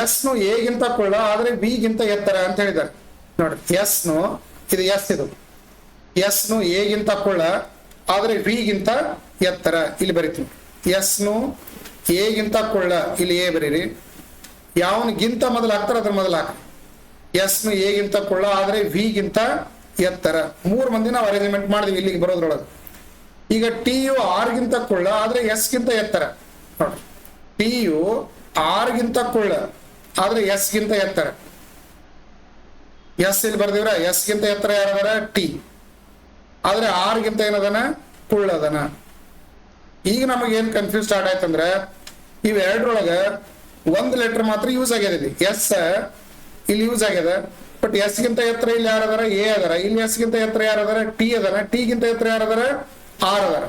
ಎಸ್ನು ಎಗಿಂತ ಕುಳ್ಳ ಆದ್ರೆ ಬಿಗಿಂತ ಎತ್ತರ ಅಂತ ಹೇಳಿದ್ದಾರೆ ನೋಡ್ರಿ. ಎಸ್ನು ಇದು ಎಸ್ನು ಎಗಿಂತ ಕುಳ್ಳ ಆದ್ರೆ ವಿಗಿಂತ ಎತ್ತರ, ಇಲ್ಲಿ ಬರೀತೀವಿ. ಎಸ್ನು ಎಗಿಂತ ಕುಳ್ಳ, ಇಲ್ಲಿ ಎ ಬರೀರಿ. ಯಾವನಿಗಿಂತ ಮೊದಲು ಹಾಕ್ತಾರ ಅದ್ರ ಮೊದಲು ಹಾಕ್ರಿ. ಎಸ್ನು ಎಗಿಂತ ಕುಳ್ಳ ಆದ್ರೆ ವಿಗಿಂತ ಎತ್ತರ. 3 ಮಂದಿ ನಾವು ಅರೇಂಜ್ಮೆಂಟ್ ಮಾಡಿದ್ವಿ ಇಲ್ಲಿಗೆ ಬರೋದ್ರೊಳಗೆ. ಈಗ ಟಿ ಯು ಆರ್ಗಿಂತ ಕುಳ್ಳ ಆದ್ರೆ ಎಸ್ಗಿಂತ ಎತ್ತರ ನೋಡ್ರಿ. ಟಿ ಯು ಆರ್ಗಿಂತ ಕುಳ್ಳ ಆದ್ರೆ ಎಸ್ಗಿಂತ ಎತ್ತರ. ಎಸ್ ಇಲ್ಲಿ ಬರ್ದಿವ್ರ, ಎಸ್ಗಿಂತ ಎತ್ತರ ಯಾರದಾರ? ಟಿ. ಆದ್ರೆ ಆರ್ಗಿಂತ ಏನದನ? ಕುಳ್ಳದನ. ಈಗ ನಮಗೆ ಏನ್ ಕನ್ಫ್ಯೂಸ್ ಸ್ಟಾರ್ಟ್ ಆಯ್ತಂದ್ರೆ ಇವೆರಡರೊಳಗ ಒಂದು ಲೆಟರ್ ಮಾತ್ರ ಯೂಸ್ ಆಗ್ಯದ. ಇಲ್ಲಿ ಎಸ್ ಇಲ್ಲಿ ಯೂಸ್ ಆಗ್ಯದ, ಬಟ್ ಎಸ್ಗಿಂತ ಎತ್ತರ ಇಲ್ಲಿ ಯಾರದಾರ? ಎ ಅದಾರ. ಇಲ್ಲಿ ಎಸ್ಗಿಂತ ಎತ್ತರ ಯಾರದಾರ? ಟಿ ಅದಾರ. ಟಿಗಿಂತ ಎತ್ತರ ಯಾರದಾರ? ಆರ್ ಅದಾರ.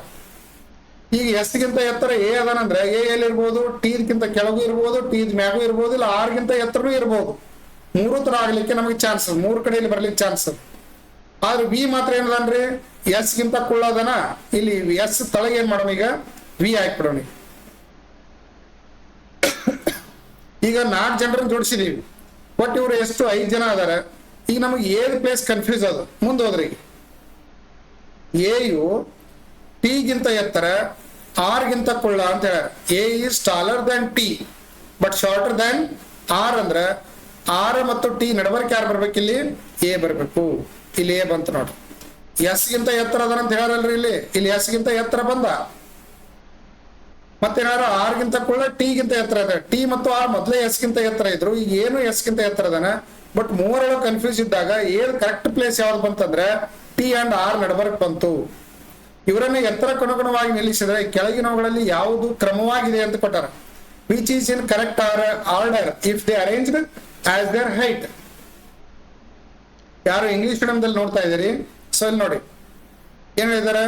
ಈಗ ಎಸ್ಗಿಂತ ಎತ್ತರ ಎ ಅದಾನಂದ್ರೆ ಎ ಎಲ್ಲಿರ್ಬೋದು? ಟಿಗಿಂತ ಕೆಳಗೂ ಇರ್ಬೋದು, ಟಿ ಮ್ಯಾಗೂ ಇರ್ಬೋದು, ಇಲ್ಲ ಆರ್ಗಿಂತ ಎತ್ತರೂ ಇರ್ಬೋದು. 3 ತರ ಆಗ್ಲಿಕ್ಕೆ ನಮಗೆ ಚಾನ್ಸ್, 3 ಕಡೆಯಲ್ಲಿ ಬರ್ಲಿಕ್ಕೆ ಚಾನ್ಸ್. ಆದ್ರೆ ವಿ ಮಾತ್ರ ಏನದನ್ರಿ? ಎಸ್ಗಿಂತ ಕುಳ್ಳದನ. ಇಲ್ಲಿ ಎಸ್ ತಳಗೆ ಏನ್ ಮಾಡೋಣ? ಈಗ ವಿ ಹಾಕ್ಬಿಡೋಣ. ಈಗ 4 ಜನರನ್ನು ಜೋಡಿಸಿದೀವಿ, ಬಟ್ ಇವ್ರು ಎಷ್ಟು 5 ಜನ ಅದಾರ. ಈಗ ನಮಗೆ ಏದ್ ಪ್ಲೇಸ್ ಕನ್ಫ್ಯೂಸ್ ಅದು. ಮುಂದೆ ಹೋದ್ರಿ, ಎ ಯು ಟಿಗಿಂತ ಎತ್ತರ, ಆರ್ಗಿಂತ ಕುಳ್ಳ ಅಂತ ಹೇಳ. A is taller than T but shorter than R ಅಂದ್ರೆ ಆರ್ ಮತ್ತು ಟಿ ನಡಬರ್ಕ್ ಯಾರು ಬರ್ಬೇಕು? ಇಲ್ಲಿ ಎ ಬರ್ಬೇಕು. ಇಲ್ಲಿ ಎ ಬಂತು ನೋಡ್ರಿ. ಎಸ್ಗಿಂತ ಎತ್ತರ ಅದನಂತ ಹೇಳಲ್ರಿ ಇಲ್ಲಿ ಎಸ್ಗಿಂತ ಎತ್ತರ ಬಂದ. ಮತ್ತೇನಾರ ಆರ್ಗಿಂತ ಕುಳ್ಳ, ಟಿಗಿಂತ ಎತ್ತರ ಅದ. ಟಿ ಮತ್ತು ಆರ್ ಮೊದಲೇ ಎಸ್ಗಿಂತ ಎತ್ತರ ಇದ್ರು, ಈಗ ಏನು ಎಸ್ಗಿಂತ ಎತ್ತರ ಅದಾನ. ಬಟ್ 3 ಕನ್ಫ್ಯೂಸ್ ಇದ್ದಾಗ ಏನ್ ಕರೆಕ್ಟ್ ಪ್ಲೇಸ್ ಯಾವ್ದು ಬಂತಂದ್ರೆ ಟಿ ಅಂಡ್ ಆರ್ ನಡಬರ್ಕ್ ಬಂತು. ಇವರನ್ನ ಎತ್ತರಕ್ಕನುಗುಣವಾಗಿ ನಿಲ್ಲಿಸಿದ್ರೆ ಕೆಳಗಿನವುಗಳಲ್ಲಿ ಯಾವುದು ಕ್ರಮವಾಗಿದೆ ಅಂತ ಕೊಟ್ಟಾರ. Which is in correct order if they arranged as their height. ಯಾರು ಇಂಗ್ಲಿಷ್ ಮೀಡಿಯಂದಲ್ಲಿ ನೋಡ್ತಾ ಇದ್ದೀರಿ, ಸೊ ಇಲ್ಲಿ ನೋಡಿ ಏನ್ ಹೇಳಿದಾರೆ?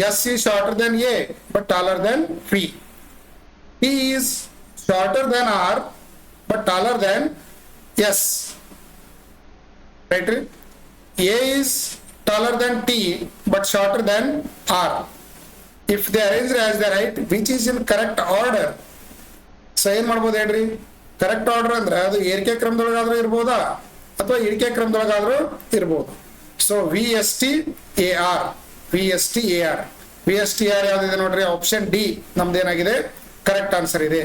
S is shorter than A but taller than V. T is shorter than R but taller than S. Right ರೀ? A is taller than T but shorter than R if they arranged as their height which is in correct order. So ಏನ್ ಮಾಡ್ಬೋದು ಹೇಳ್ರಿ? Correct order ಅಂದ್ರೆ ಅದು ಏರಿಕೆ ಕ್ರಮದೊಳಗಾದ್ರೂ ಇರ್ಬೋದಾ ಅಥವಾ ಇಳಿಕೆ ಕ್ರಮದೊಳಗಾದ್ರೂ ಇರ್ಬೋದು. So V S T A R, V S T A R. V S T R ಯಾವ್ದಿದೆ ನೋಡ್ರಿ? ಆಪ್ಷನ್ ಡಿ ನಮ್ದೇನಾಗಿದೆ? ಕರೆಕ್ಟ್ ಆನ್ಸರ್ ಇದೆ,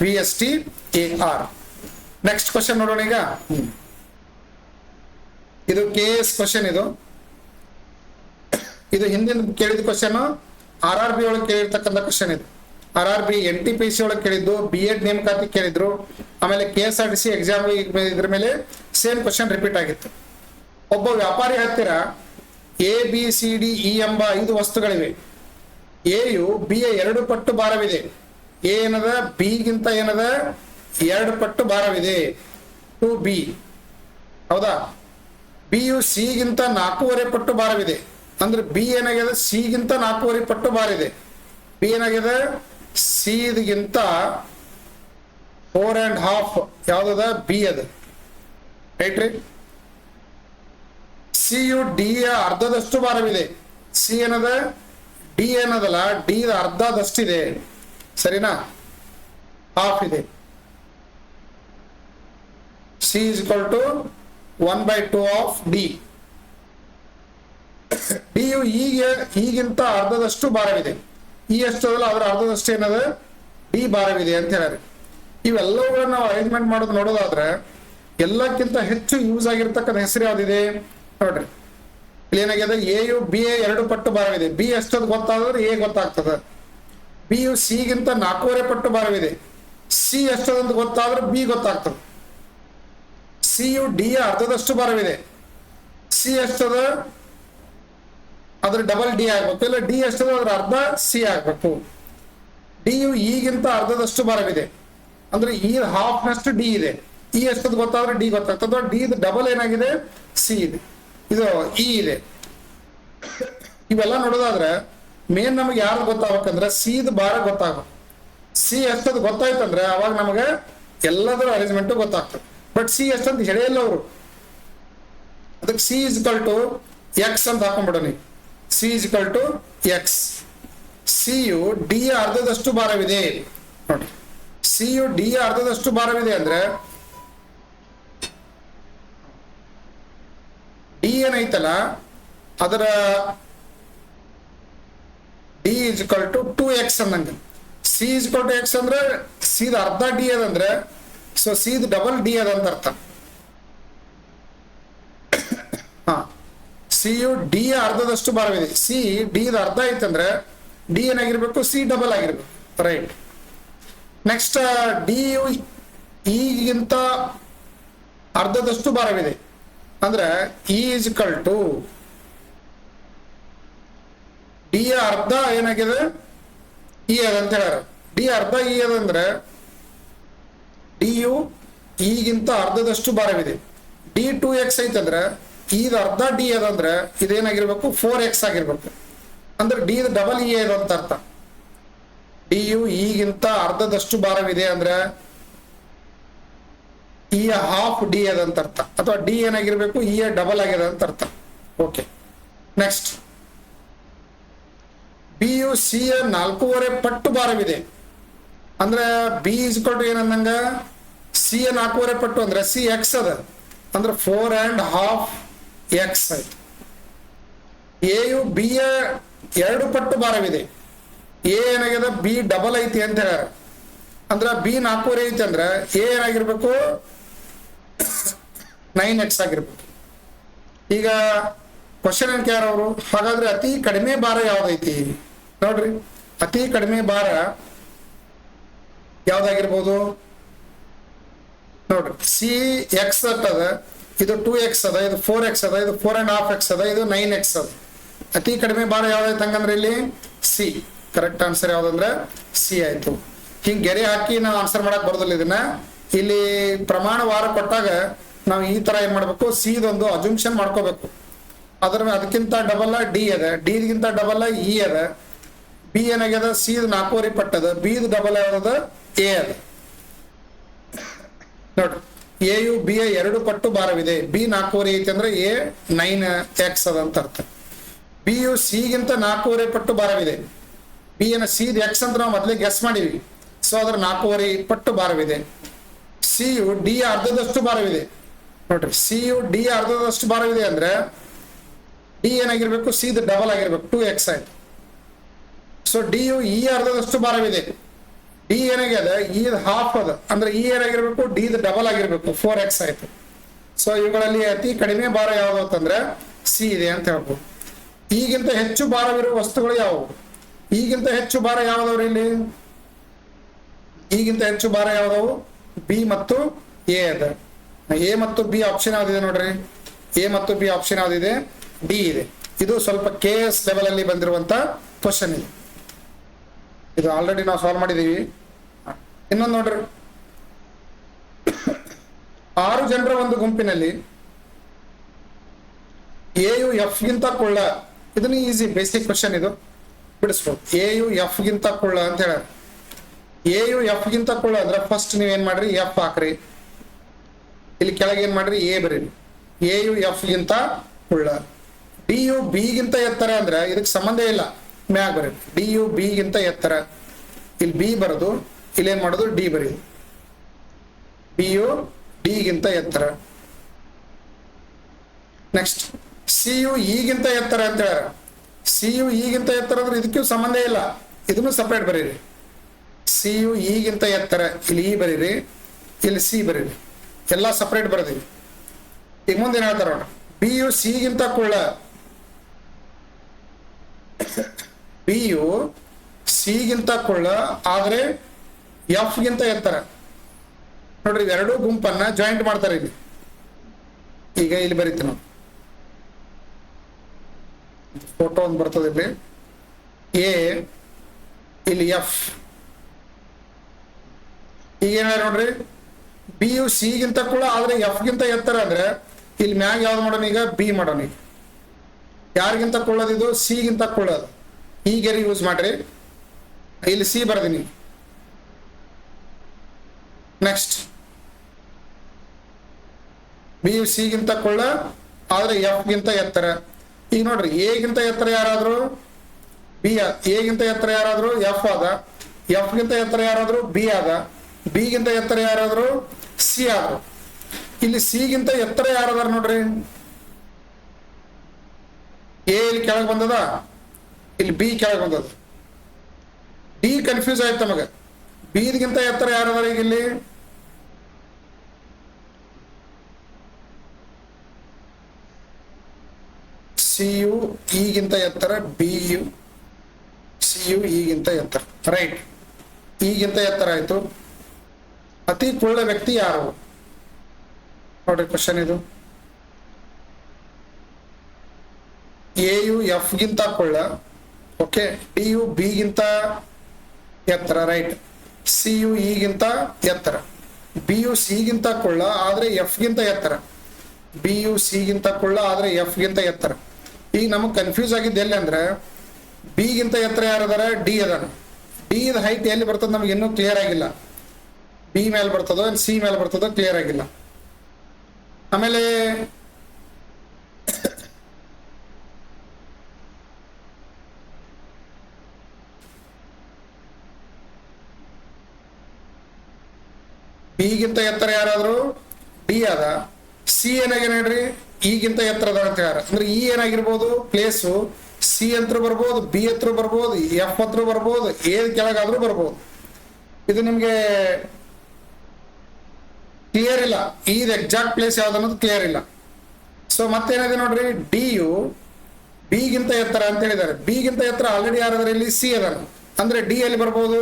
V S T A R. Next question ನೋಡೋಣ. ಈಗ ಇದು ಕೆ ಎಸ್ ಕ್ವಶನ್. ಇದು ಹಿಂದಿನ ಕೇಳಿದ ಕ್ವಶನ್ RRB ಒಳಗೆ ಕೇಳಿರ್ತಕ್ಕಂಥ ಕ್ವಶನ್. ಇದು RRB NTPC ಒಳಗೆ ಕೇಳಿದ್ದು, B.Ed ನೇಮಕಾತಿ ಕೇಳಿದ್ರು, ಆಮೇಲೆ KSRTC ಎಕ್ಸಾಮ್ ಇದ್ರ ಮೇಲೆ ಸೇಮ್ ಕ್ವಶನ್ ರಿಪೀಟ್ ಆಗಿತ್ತು. ಒಬ್ಬ ವ್ಯಾಪಾರಿ ಹತ್ತಿರ ABCDE ಎಂಬ 5 ವಸ್ತುಗಳಿವೆ. ಎ ಯು ಬಿ ಯ 2 ಪಟ್ಟು ಭಾರವಿದೆ. ಎ ಏನದ? ಬಿ ಗಿಂತ ಏನದ? 2 ಪಟ್ಟು ಭಾರವಿದೆ. Two B. ಹೌದಾ? ಬಿ ಯು ಸಿ ಗಿಂತ 4.5 ಪಟ್ಟು ಭಾರವಿದೆ. ಅಂದ್ರೆ ಬಿ ಏನಾಗಿದೆ? ಸಿ ಗಿಂತ 4.5 ಪಟ್ಟು ಬಾರಿದೆ. ಬಿ ಏನಾಗಿದೆ? ಸಿ ಗಿಂತ 4.5 ಯಾವ್ದದ? ಬಿ ಅದು. ರೈಟ್ ರೀ? ಸಿ ಯು ಡಿ ಯ ಅರ್ಧದಷ್ಟು ಭಾರವಿದೆ. ಸಿ ಏನದ? ಡಿ ಏನದಲ್ಲ, ಡಿ ಅರ್ಧದಷ್ಟಿದೆ. ಸರಿನಾ? ಹಾಫ್ ಇದೆ. C is equal to 1/2 of D. D ಯು ಈಗಿಂತ ಅರ್ಧದಷ್ಟು ಭಾರವಿದೆ. ಈ ಎಷ್ಟು ಅದಲ್ಲ ಅದರ ಅರ್ಧದಷ್ಟು ಏನದ? ಡಿ ಭಾರವಿದೆ ಅಂತ ಹೇಳಿ. ಇವೆಲ್ಲವುಗಳನ್ನ ನಾವು ಅರೇಂಜ್ಮೆಂಟ್ ಮಾಡೋದು ನೋಡೋದಾದ್ರೆ ಎಲ್ಲಕ್ಕಿಂತ ಹೆಚ್ಚು ಯೂಸ್ ಆಗಿರ್ತಕ್ಕಂಥ ಹೆಸರು ಯಾವ್ದಿದೆ ನೋಡ್ರಿ. ಇಲ್ಲಿ ಏನಾಗಿದೆ? ಎ ಯು ಬಿ ಎ 2 ಪಟ್ಟು ಭಾರವಿದೆ. ಬಿ ಎಷ್ಟೊಂದು ಗೊತ್ತಾದ್ರೆ ಎ ಗೊತ್ತಾಗ್ತದೆ. ಬಿ ಯು ಸಿ ಗಿಂತ 4.5 ಪಟ್ಟು ಭಾರವಿದೆ. ಸಿ ಎಷ್ಟೊಂದು ಗೊತ್ತಾದ್ರೆ ಬಿ ಗೊತ್ತಾಗ್ತದೆ. ಸಿ ಯು ಡಿ ಯ ಅರ್ಧದಷ್ಟು ಭಾರವಿದೆ. ಸಿ ಎಷ್ಟದ? ಅದ್ರ ಡಬಲ್ ಡಿ ಆಗ್ಬೇಕು, ಇಲ್ಲ ಡಿ ಎಷ್ಟದ? ಅದ್ರ ಅರ್ಧ ಸಿ ಆಗ್ಬೇಕು. ಡಿ ಯು ಈಗಿಂತ ಅರ್ಧದಷ್ಟು ಭಾರವಿದೆ. ಅಂದ್ರೆ ಈ ಹಾಫ್ನಷ್ಟು ಡಿ ಇದೆ. ಇ ಎಷ್ಟದು ಗೊತ್ತಾದ್ರೆ ಡಿ ಗೊತ್ತಾಗ್ತದೆ. ಡಿ ಡಬಲ್ ಏನಾಗಿದೆ? ಸಿ ಇದೆ. ಇದು ಇ ಇದೆ. ಇವೆಲ್ಲ ನೋಡೋದಾದ್ರೆ ಮೇನ್ ನಮಗೆ ಯಾರು ಗೊತ್ತಾಗಬೇಕಂದ್ರೆ ಸಿ ಭಾರ ಗೊತ್ತಾಗಬೇಕು. ಸಿ ಎಷ್ಟದು ಗೊತ್ತಾಯ್ತಂದ್ರೆ ಅವಾಗ ನಮಗೆ ಎಲ್ಲದರ ಅರೇಂಜ್ಮೆಂಟ್ ಗೊತ್ತಾಗ್ತದೆ. ಬಟ್ ಸಿ ಎಷ್ಟಂತ ಹೇಳಿಲ್ಲ ಅವರು. ಅದಕ್ಕೆ C is equal to X ಅಂತ ಹಾಕೊಂಡ್ಬಿಡೋಣ. C is equal to X. C ಯು ಡಿ ಅರ್ಧದಷ್ಟು ಭಾರವಿದೆ ನೋಡಿ. ಸಿ ಯು ಡಿ ಅರ್ಧದಷ್ಟು ಭಾರವಿದೆ ಅಂದ್ರೆ ಡಿ ಏನೈತಲ್ಲ ಅದರ D is equal to 2x ಅಂದಂಗೆ. C is equal to X ಅಂದ್ರೆ ಸಿದ ಅರ್ಧ ಡಿ ಅದಂದ್ರೆ ಸೊ ಸಿದ ಡಬಲ್ ಡಿ ಅದಂತ ಅರ್ಥ. ಹಾ, ಸಿ ಯು ಡಿ ಅರ್ಧದಷ್ಟು ಭಾರವಿದೆ. ಸಿ ಡಿ ಅರ್ಧ ಐತಂದ್ರೆ ಡಿ ಏನಾಗಿರ್ಬೇಕು, ಸಿ ಡಬಲ್ ಆಗಿರ್ಬೇಕು. ರೈಟ್. ನೆಕ್ಸ್ಟ್ ಡಿ ಯು ಈಗಿಂತ ಅರ್ಧದಷ್ಟು ಭಾರವಿದೆ ಅಂದ್ರೆ E is equal to D ಅರ್ಧ ಏನಾಗಿದೆ ಇ ಅದಂತ ಹೇಳ್ಯಾರ. ಡಿ ಅರ್ಧ ಇ ಅದಂದ್ರೆ ಡಿ ಯು ಈಗಿಂತ ಅರ್ಧದಷ್ಟು ಭಾರವಿದೆ. ಡಿ 2x ಐತಂದ್ರೆ ಇದ ಅರ್ಧ ಡಿ ಅದಂದ್ರೆ ಇದೇನಾಗಿರ್ಬೇಕು 4x ಆಗಿರ್ಬೇಕು. ಅಂದ್ರೆ ಡಿ ಡಬಲ್ ಇ ಅಂತ ಅರ್ಥ. ಡಿ ಯು ಈಗಿಂತ ಅರ್ಧದಷ್ಟು ಭಾರವಿದೆ ಅಂದ್ರೆ ಇ ಹಾಫ್ ಡಿ ಅದಂತ ಅರ್ಥ. ಅಥವಾ ಡಿ ಏನಾಗಿರ್ಬೇಕು ಇ ಡಬಲ್ ಆಗಿದೆ ಅಂತ ಅರ್ಥ. ಓಕೆ. ನೆಕ್ಸ್ಟ್ ಬಿ ಯು ಸಿ ಯ 4.5 ಪಟ್ಟು ಭಾರವಿದೆ ಅಂದ್ರೆ ಬಿ ಇಸ್ ಇಕ್ವಲ್ ಟು ಏನಂದಂಗ ಸಿ ಯ 4.5 ಪಟ್ಟು ಅಂದ್ರೆ ಸಿ ಎಕ್ಸ್ ಅದ ಅಂದ್ರೆ 4.5 ಎಕ್ಸ್ ಆಯ್ತು. ಎ ಯು ಬಿ ಯ 2 ಪಟ್ಟು ಭಾರವಿದೆ. ಎ ಏನಾಗ್ಯದ ಬಿ ಡಬಲ್ ಐತಿ ಅಂತ ಹೇಳ್ಯಾರ. ಅಂದ್ರ ಬಿ 4.5 ಐತಿ ಅಂದ್ರೆ ಎ ಏನಾಗಿರ್ಬೇಕು 9x ಆಗಿರ್ಬೇಕು. ಈಗ ಕ್ವಶನ್ ಏನ್ ಕೇಳ್ಯಾರ ಅವರು, ಹಾಗಾದ್ರೆ ಅತಿ ಕಡಿಮೆ ಭಾರ ಯಾವ್ದೈತಿ ನೋಡ್ರಿ. ಅತಿ ಕಡಿಮೆ ಭಾರ ಯಾವ್ದಾಗಿರ್ಬೋದು ನೋಡ್ರಿ. ಸಿ ಎಕ್ಸ್ ಅದ, ಇದು 2x ಅದ, ಇದು 4x ಅದ, ಇದು 4.5x ಅದ, ಇದು 9x ಅದ. ಅತಿ ಕಡಿಮೆ ಭಾರ ಯಾವ್ದೈತೆ ಹಂಗಂದ್ರೆ ಇಲ್ಲಿ ಸಿ. ಕರೆಕ್ಟ್ ಆನ್ಸರ್ ಯಾವ್ದಂದ್ರೆ ಸಿ ಆಯ್ತು. ಹಿಂಗ್ ಗೆರೆ ಹಾಕಿ ನಾವು ಆನ್ಸರ್ ಮಾಡಕ್ ಬರೋದಿಲ್ಲ. ಇದನ್ನ ಇಲ್ಲಿ ಪ್ರಮಾಣ ವಾರ ಕೊಟ್ಟಾಗ ನಾವು ಈ ತರ ಏನ್ ಮಾಡ್ಬೇಕು, ಸಿದೊಂದು ಅಜುಮ್ಷನ್ ಮಾಡ್ಕೋಬೇಕು. ಅದಕ್ಕಿಂತ ಡಬಲ್ ಡಿ ಅದ, ಡಿಗಿಂತ ಡಬಲ್ ಇ ಅದ, ಬಿ ಏನಾಗ್ಯದ ಸಿ 4.5 ಪಟ್ಟದ, ಬಿ ಡಬಲ್ ಯಾವ್ದದ ಎ ಅದ. ನೋಡ್ರಿ ಎ ಯು ಬಿ ಯ 2 ಪಟ್ಟು ಭಾರವಿದೆ. ಬಿ 4.5 ಐತಿ ಅಂದ್ರೆ ಎ 9x ಅದ ಅಂತ ಅರ್ಥ. ಬಿ ಯು ಸಿಗಿಂತ 4.5 ಪಟ್ಟು ಭಾರವಿದೆ. ಬಿ ಏನ ಸಿ ಎಕ್ಸ್ ಅಂತ ನಾವು ಮೊದಲೇ ಗೆಸ್ ಮಾಡಿವಿ. ಸೊ ಅದ್ರ 4.5 ಪಟ್ಟು ಭಾರವಿದೆ. ಸಿ ಯು ಡಿ ಅರ್ಧದಷ್ಟು ಭಾರವಿದೆ. ನೋಡ್ರಿ ಸಿ ಯು ಡಿ ಅರ್ಧದಷ್ಟು ಭಾರವಿದೆ ಅಂದ್ರೆ ಡಿ ಏನಾಗಿರ್ಬೇಕು ಸಿ ಡಬಲ್ ಆಗಿರ್ಬೇಕು 2x ಆಯ್ತು. ಸೊ ಡಿ ಯು ಇ ಅರ್ಧದಷ್ಟು ಭಾರವಿದೆ. ಡಿ ಏನಾಗ್ಯದ ಇ ಹಾಫ್ ಅದ ಅಂದ್ರೆ ಇ ಏನಾಗಿರ್ಬೇಕು ಡಿ ಡಬಲ್ ಆಗಿರ್ಬೇಕು 4x ಆಯ್ತು. ಸೊ ಇವುಗಳಲ್ಲಿ ಅತಿ ಕಡಿಮೆ ಭಾರ ಯಾವ್ದು ಅಂತಂದ್ರೆ ಸಿ ಇದೆ ಅಂತ ಹೇಳ್ಬೋದು. ಈಗಿಂತ ಹೆಚ್ಚು ಭಾರವಿರುವ ವಸ್ತುಗಳು ಯಾವುವು? ಈಗಿಂತ ಹೆಚ್ಚು ಭಾರ ಯಾವ್ದವ್ರು ಇಲ್ಲಿ? ಈಗಿಂತ ಹೆಚ್ಚು ಭಾರ ಯಾವ್ದವು? ಬಿ ಮತ್ತು ಎ ಅದ. ಎ ಮತ್ತು ಬಿ ಆಪ್ಷನ್ ಯಾವ್ದಿದೆ ನೋಡ್ರಿ. ಎ ಮತ್ತು ಬಿ ಆಪ್ಷನ್ ಯಾವ್ದಿದೆ? ಡಿ ಇದೆ. ಇದು ಸ್ವಲ್ಪ KS ಲೆವೆಲ್ ಅಲ್ಲಿ ಬಂದಿರುವಂತ ಕ್ವಶನ್ ಇದೆ. ಇದು ಆಲ್ರೆಡಿ ನಾವು ಸಾಲ್ವ್ ಮಾಡಿದೀವಿ. ಇನ್ನೊಂದು ನೋಡ್ರಿ, 6 ಜನರ ಒಂದು ಗುಂಪಿನಲ್ಲಿ ಎ ಯು ಎಫ್ ಗಿಂತ ಕೊಳ್ಳ. ಇದನ್ನ ಈಸಿ ಬೇಸಿಕ್ ಕ್ವಶನ್, ಇದು ಬಿಡಿಸ್ಬೋದು. ಎ ಯು ಎಫ್ ಗಿಂತ ಕೊಳ್ಳ ಅಂತ ಹೇಳ. ಎ ಯು ಎಫ್ ಗಿಂತ ಕೊಳ್ಳ ಅಂದ್ರೆ ಫಸ್ಟ್ ನೀವೇನ್ ಮಾಡ್ರಿ ಎಫ್ ಹಾಕ್ರಿ, ಇಲ್ಲಿ ಕೆಳಗೆ ಏನ್ ಮಾಡ್ರಿ ಎ ಬರೀರಿ. ಎ ಯು ಎಫ್ ಗಿಂತ ಕೊಳ್ಳ. ಡಿ ಯು ಬಿ ಗಿಂತ ಎತ್ತರ ಅಂದ್ರೆ ಇದಕ್ಕೆ ಸಂಬಂಧ ಇಲ್ಲ, ಮ್ಯಾಗ ಬರೀರಿ. ಡಿ ಯು ಬಿ ಗಿಂತ ಎತ್ತರ, ಇಲ್ಲಿ ಬಿ ಬರೋದು, ಇಲ್ಲೇನ್ ಮಾಡೋದು ಡಿ ಬರೀದು. ಬಿ ಯು ಡಿ ಗಿಂತ ಎತ್ತರ. ನೆಕ್ಸ್ಟ್ ಸಿ ಯು ಈಗಿಂತ ಎತ್ತರ ಅಂತ ಹೇಳ್ಯಾರ. ಸಿ ಯು ಈಗಿಂತ ಎತ್ತರ ಅಂದ್ರೆ ಇದಕ್ಕೂ ಸಂಬಂಧ ಇಲ್ಲ, ಇದನ್ನು ಸಪ್ರೇಟ್ ಬರೀರಿ. ಸಿ ಯು ಈಗಿಂತ ಎತ್ತರ, ಇಲ್ಲಿ ಇ ಬರೀರಿ, ಇಲ್ಲಿ ಸಿ ಬರೀರಿ, ಎಲ್ಲ ಸಪ್ರೇಟ್ ಬರೆದಿವಿ. ಈಗ ಮುಂದೆ ಏನ್ ಹೇಳ್ತಾರ ನೋಡ್ರಿ, ಬಿ ಯು ಸಿಗಿಂತ ಕೊಳ್ಳ. ಬಿ ಯು ಸಿಗಿಂತ ಕೊಳ್ಳ ಆದ್ರೆ ಎಫ್ ಗಿಂತ ಎತ್ತರ. ನೋಡ್ರಿ ಎರಡೂ ಗುಂಪನ್ನ ಜಾಯಿಂಟ್ ಮಾಡ್ತಾರೆ ಇಲ್ಲಿ. ಈಗ ಇಲ್ಲಿ ಬರೀತೀವಿ ನಾವು, ಫೋಟೋ ಒಂದು ಬರ್ತದೆ ಇಲ್ಲಿ. ಎ ಇಲ್ಲಿ ಎಫ್. ಈಗ ಏನ ನೋಡ್ರಿ, ಬಿ ಯು ಸಿಗಿಂತ ಕೂಡ ಆದ್ರೆ ಎಫ್ ಗಿಂತ ಎತ್ತರ ಅಂದ್ರೆ ಇಲ್ಲಿ ಮ್ಯಾಗ ಯಾವ್ದು ಮಾಡೋಣ, ಈಗ ಬಿ ಮಾಡೋಣ. ಈಗ ಯಾರಿಗಿಂತ ಕೊಳ್ಳೋದಿದು? ಸಿಗಿಂತ ಕೊಳ್ಳೋದು. ಈ ಗೆರೆ ಯೂಸ್ ಮಾಡ್ರಿ, ಇಲ್ಲಿ ಸಿ ಬರ್ದೀನಿ. ನೆಕ್ಸ್ಟ್ ಬಿ ಯು ಸಿ ಗಿಂತ ಕುಳ್ಳ ಆದ್ರೆ ಎಫ್ ಗಿಂತ ಎತ್ತರ. ಈಗ ನೋಡ್ರಿ ಎ ಗಿಂತ ಎತ್ತರ ಯಾರಾದ್ರು ಬಿ, ಎ ಗಿಂತ ಎತ್ತರ ಯಾರಾದ್ರು ಎಫ್ ಆದ, ಎಫ್ ಗಿಂತ ಎತ್ತರ ಯಾರಾದ್ರು ಬಿ ಆದ, ಬಿ ಗಿಂತ ಎತ್ತರ ಯಾರಾದ್ರು ಸಿ ಆದ್ರು. ಇಲ್ಲಿ ಸಿ ಗಿಂತ ಎತ್ತರ ಯಾರದಾರ ನೋಡ್ರಿ, ಎ ಇಲ್ಲಿ ಕೆಳಗೆ ಬಂದದ, ಇಲ್ಲಿ ಬಿ ಕೆಳಗೆ ಬಂದದ. ಡಿ ಕನ್ಫ್ಯೂಸ್ ಆಯ್ತು ನಮಗ. ಬಿ ಗಿಂತ ಎತ್ತರ ಯಾರದಾರ ಈಗ ಇಲ್ಲಿ ಸಿ ಯು ಈಗಿಂತ ಎತ್ತರ, ಬಿ ಯು ಸಿ ಯು ಈಗಿಂತ ಎತ್ತರ, ರೈಟ್. ಈಗಿಂತ ಎತ್ತರ ಆಯ್ತು. ಅತಿ ಕುಳ್ಳ ವ್ಯಕ್ತಿ ಯಾರು ನೋಡ್ರಿ ಕ್ವಶನ್ ಇದು. ಎ ಯು ಎಫ್ ಗಿಂತ ಕುಳ್ಳ, ಓಕೆ. ಡಿ ಯು ಬಿ ಗಿಂತ ಎತ್ತರ, ರೈಟ್. ಸಿ ಯು ಈಗಿಂತ ಎತ್ತರ, ಬಿ ಯು ಸಿ ಗಿಂತ ಕುಳ್ಳ ಆದ್ರೆ ಎಫ್ ಗಿಂತ ಎತ್ತರ, ಬಿ ಯು ಸಿ ಗಿಂತ ಕುಳ್ಳ ಆದ್ರೆ ಎಫ್ ಗಿಂತ ಎತ್ತರ. ಈಗ ನಮಗೆ ಕನ್ಫ್ಯೂಸ್ ಆಗಿದ್ದು ಎಲ್ಲಿ ಅಂದ್ರೆ ಬಿ ಗಿಂತ ಎತ್ತರ ಯಾರದಾರ, ಡಿ ಅದಾರ. ಡಿ ದ ಹೈಟ್ ಎಲ್ಲಿ ಬರ್ತದೆ ನಮ್ಗೆ ಇನ್ನೂ ಕ್ಲಿಯರ್ ಆಗಿಲ್ಲ. ಬಿ ಮೇಲೆ ಬರ್ತದೋ ಸಿ ಮೇಲೆ ಬರ್ತದೋ ಕ್ಲಿಯರ್ ಆಗಿಲ್ಲ. ಆಮೇಲೆ ಬಿ ಗಿಂತ ಎತ್ತರ ಯಾರಾದ್ರು ಡಿ ಅದ, ಸಿ ಏನಾಗಿ ನೋಡ್ರಿ ಈಗಿಂತ ಎತ್ತರದ ಅಂತ ಯಾರ ಅಂದ್ರೆ ಈ ಏನಾಗಿರ್ಬೋದು ಪ್ಲೇಸು, ಸಿ ಹತ್ರ ಬರ್ಬೋದು, ಬಿ ಹತ್ರ ಬರ್ಬೋದು, ಎಫ್ ಹತ್ರ ಬರ್ಬೋದು, ಎ ಕೆಳಗಾದ್ರೂ ಬರ್ಬೋದು. ಇದು ನಿಮ್ಗೆ ಕ್ಲಿಯರ್ ಇಲ್ಲ, ಈದ್ ಎಕ್ಸಾಕ್ಟ್ ಪ್ಲೇಸ್ ಯಾವ್ದು ಅನ್ನೋದು ಕ್ಲಿಯರ್ ಇಲ್ಲ. ಸೊ ಮತ್ತೇನಿದೆ ನೋಡ್ರಿ, ಡಿ ಯು ಬಿ ಗಿಂತ ಎತ್ತರ ಅಂತ ಹೇಳಿದ್ದಾರೆ. ಬಿ ಗಿಂತ ಎತ್ತರ ಆಲ್ರೆಡಿ ಯಾರಾದ್ರೆ ಇಲ್ಲಿ ಸಿ ಅದಾರ, ಅಂದ್ರೆ ಡಿ ಎಲ್ಲಿ ಬರ್ಬೋದು,